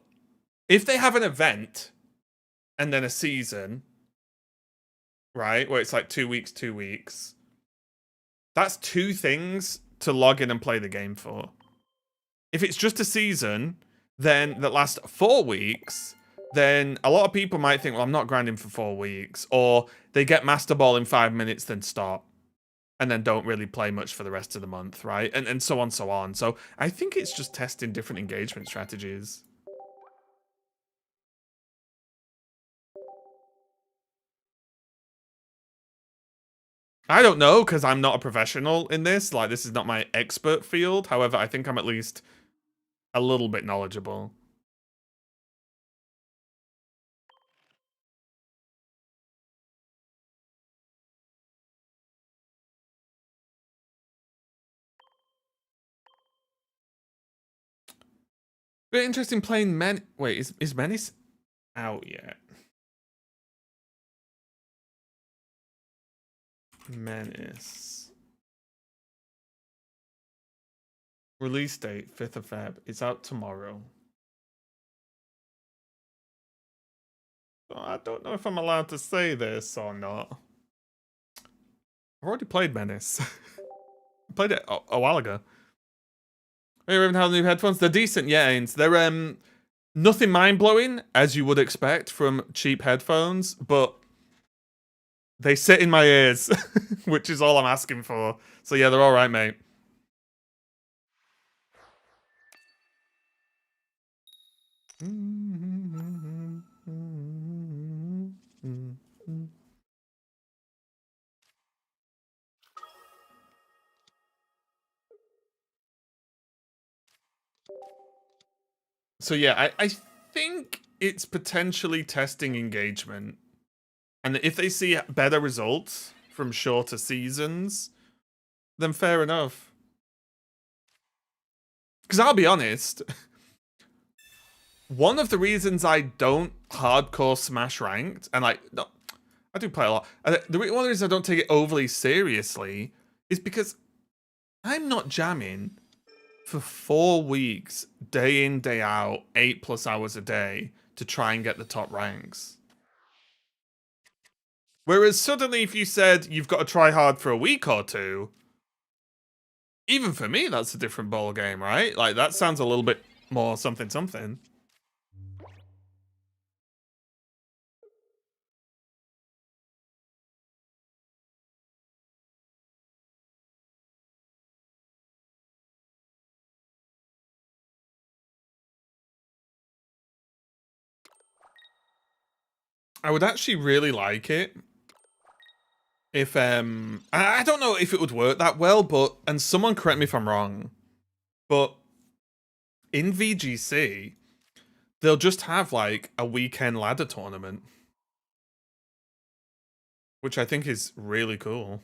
if they have an event and then a season, right, where it's like 2 weeks, 2 weeks, that's 2 things to log in and play the game for. If it's just a season, then that lasts 4 weeks, then a lot of people might think, well, I'm not grinding for 4 weeks. Or they get Master Ball in 5 minutes, then stop. And then don't really play much for the rest of the month, right? And so on, so on. So I think it's just testing different engagement strategies. I don't know, because I'm not a professional in this. Like, this is not my expert field. However, I think I'm at least a little bit knowledgeable. Bit interesting playing Men. Wait, is Menace out yet? Menace. Release date, 5th of Feb. It's out tomorrow. I don't know if I'm allowed to say this or not. I've already played Menace. I played it a while ago. Hey, Raven, how the new headphones? They're decent, yeah, Ains. They're nothing mind-blowing, as you would expect from cheap headphones, but they sit in my ears, which is all I'm asking for. So yeah, they're alright, mate. So yeah, I think it's potentially testing engagement. And if they see better results from shorter seasons, then fair enough. Because I'll be honest, one of the reasons I don't hardcore Smash Ranked, and like, no, I do play a lot. One of the reasons I don't take it overly seriously is because I'm not jamming for 4 weeks, day in, day out, 8+ hours a day to try and get the top ranks. Whereas suddenly if you said you've got to try hard for a week or two, even for me, that's a different ball game, right? Like, that sounds a little bit more something something. I would actually really like it if I don't know if it would work that well, but and someone correct me if I'm wrong, but in VGC they'll just have like a weekend ladder tournament, which I think is really cool.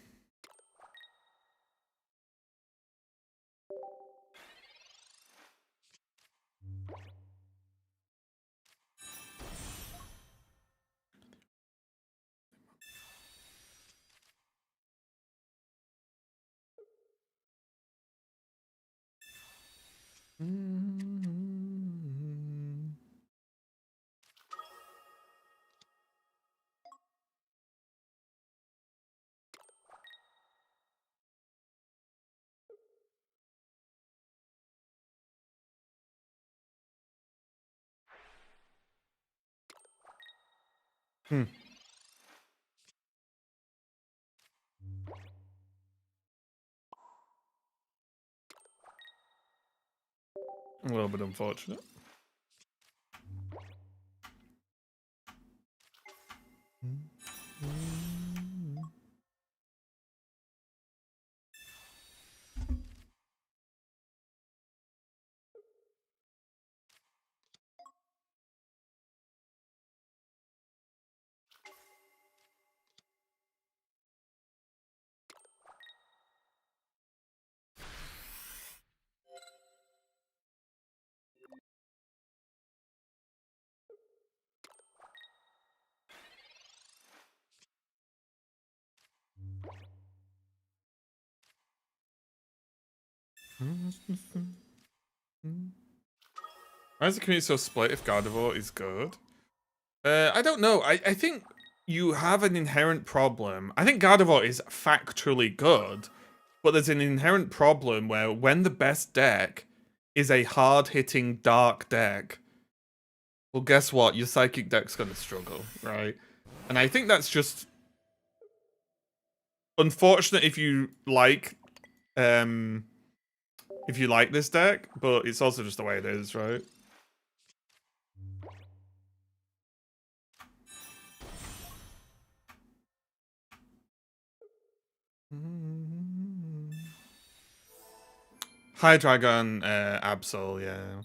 Hmm. A little bit unfortunate. Why is the community so split if Gardevoir is good? I don't know. I think you have an inherent problem. I think Gardevoir is factually good, but there's an inherent problem where when the best deck is a hard-hitting dark deck, well, guess what? Your psychic deck's gonna struggle, right? And I think that's just unfortunate if you like this deck, but it's also just the way it is, right? Hydreigon, Absol, yeah.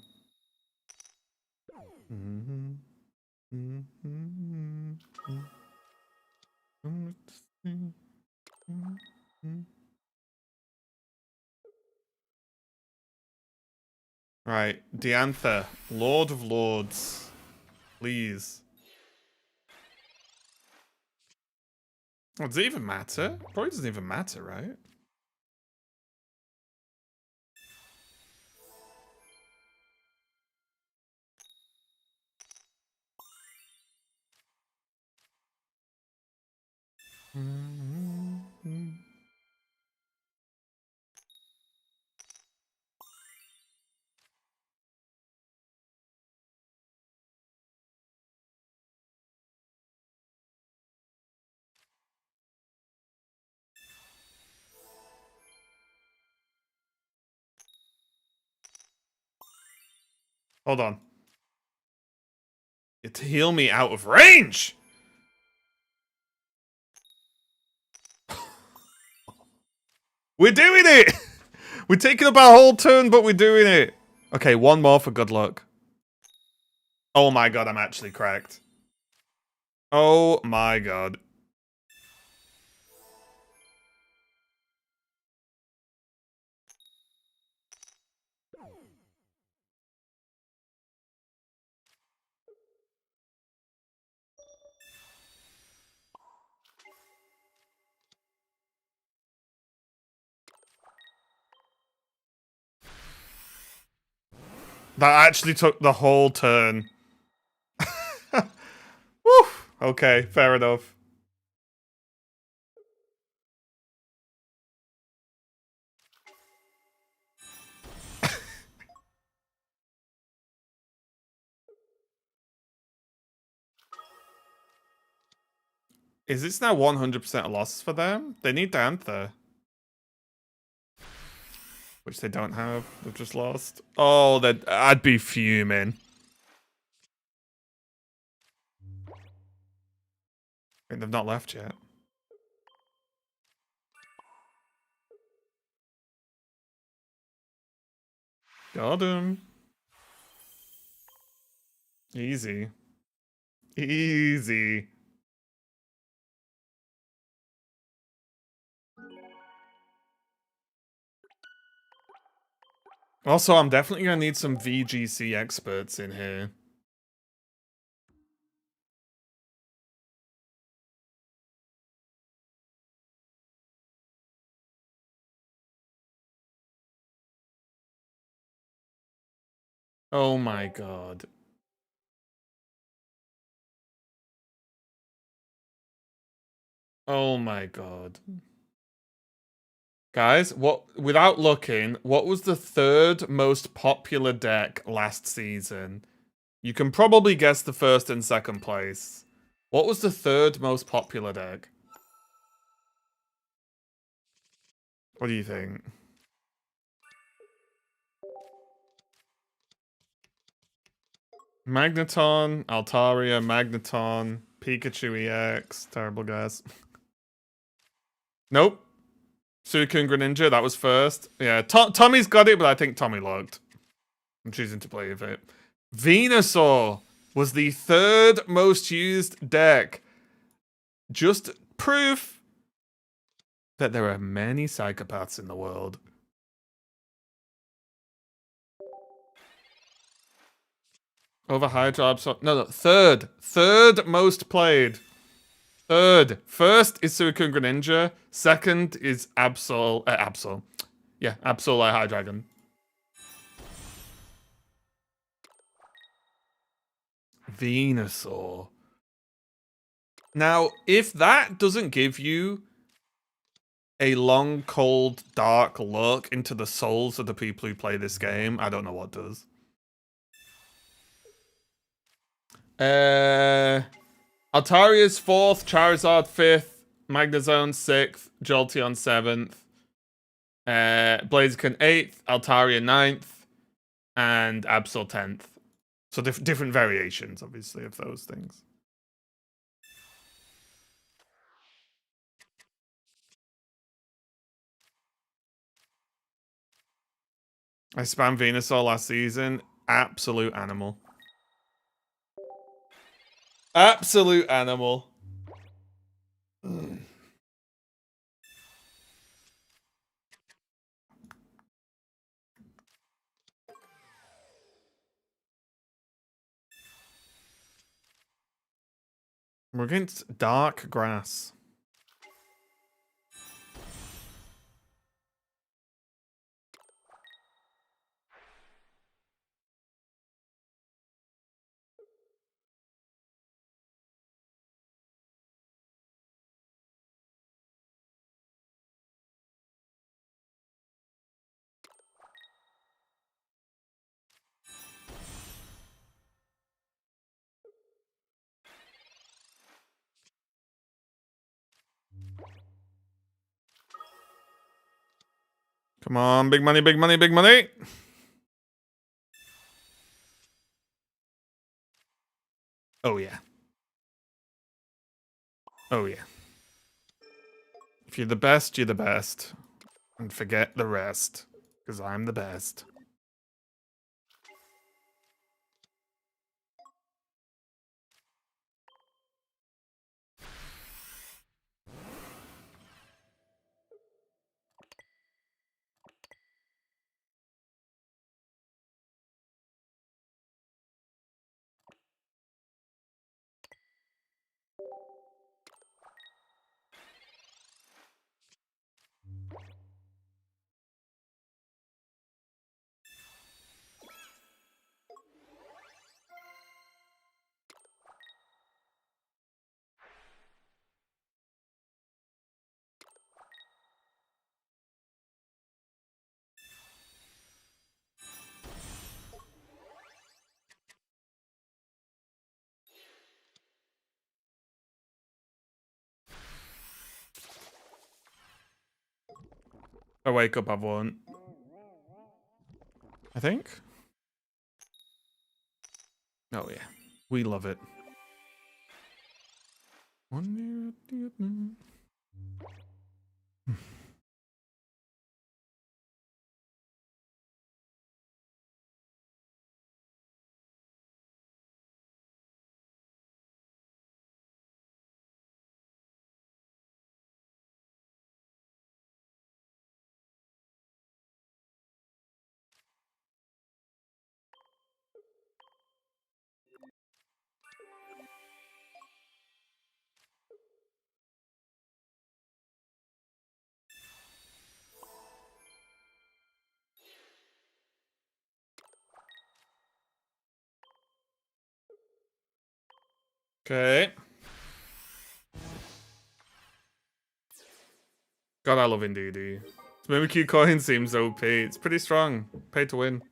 Right, Diantha, Lord of Lords, please. Oh, does it even matter? Probably doesn't even matter, right? Hold on. To heal me out of range! We're doing it! We're taking up our whole turn, but we're doing it. Okay, one more for good luck. Oh my god, I'm actually cracked. Oh my god. That actually took the whole turn. Woo! Okay, fair enough. Is this now 100% a loss for them? They need Diantha. Which they don't have. They've just lost. Oh, I'd be fuming. Wait, they've not left yet. Got him. Easy. Easy. Also, I'm definitely going to need some VGC experts in here. Oh my god. Oh my god. Guys, without looking, what was the third most popular deck last season? You can probably guess the first and second place. What was the third most popular deck? What do you think? Magneton, Altaria, Magneton, Pikachu EX. Terrible guess. Nope. Suicune Greninja, that was first. Yeah, Tommy's got it, but I think Tommy logged. I'm choosing to play with it. Venusaur was the third most used deck. Just proof that there are many psychopaths in the world. Over Hydra, no, third. Third most played. Third. First is Suicune Greninja. Second is Absol. Yeah, Absolute High Dragon. Venusaur. Now, if that doesn't give you a long, cold, dark look into the souls of the people who play this game, I don't know what does. Altaria's 4th, Charizard 5th, Magnezone 6th, Jolteon 7th, Blaziken 8th, Altaria 9th, and Absol 10th. So different variations, obviously, of those things. I spammed Venusaur last season. Absolute animal. Absolute animal. We're against Dark Grass. Come on, big money, big money, big money. Oh, yeah. Oh, yeah. If you're the best, you're the best. And forget the rest. Because I'm the best. I wake up, I won't. I think. Oh, yeah. We love it. Okay. God, I love Indeedee. This Mimikyu coin seems OP. It's pretty strong. Pay to win.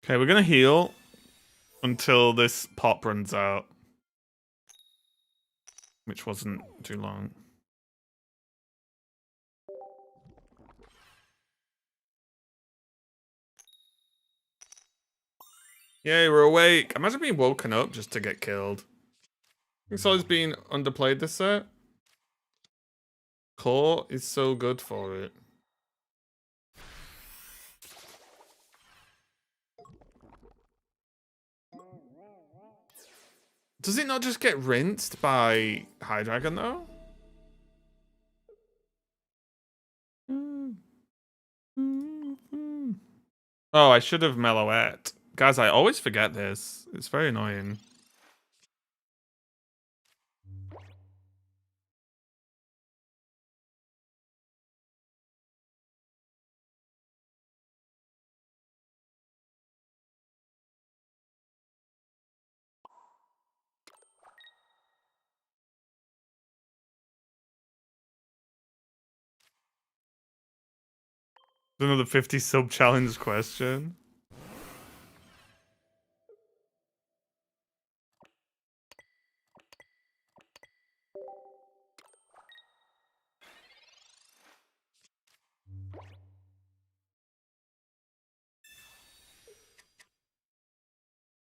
Okay, we're gonna heal until this pop runs out. Which wasn't too long. Yay, we're awake. Imagine being woken up just to get killed. It's always been underplayed this set. Core is so good for it. Does it not just get rinsed by Hydreigon though? Oh, I should have Meloette. Guys, I always forget this. It's very annoying. Another 50 sub challenge question.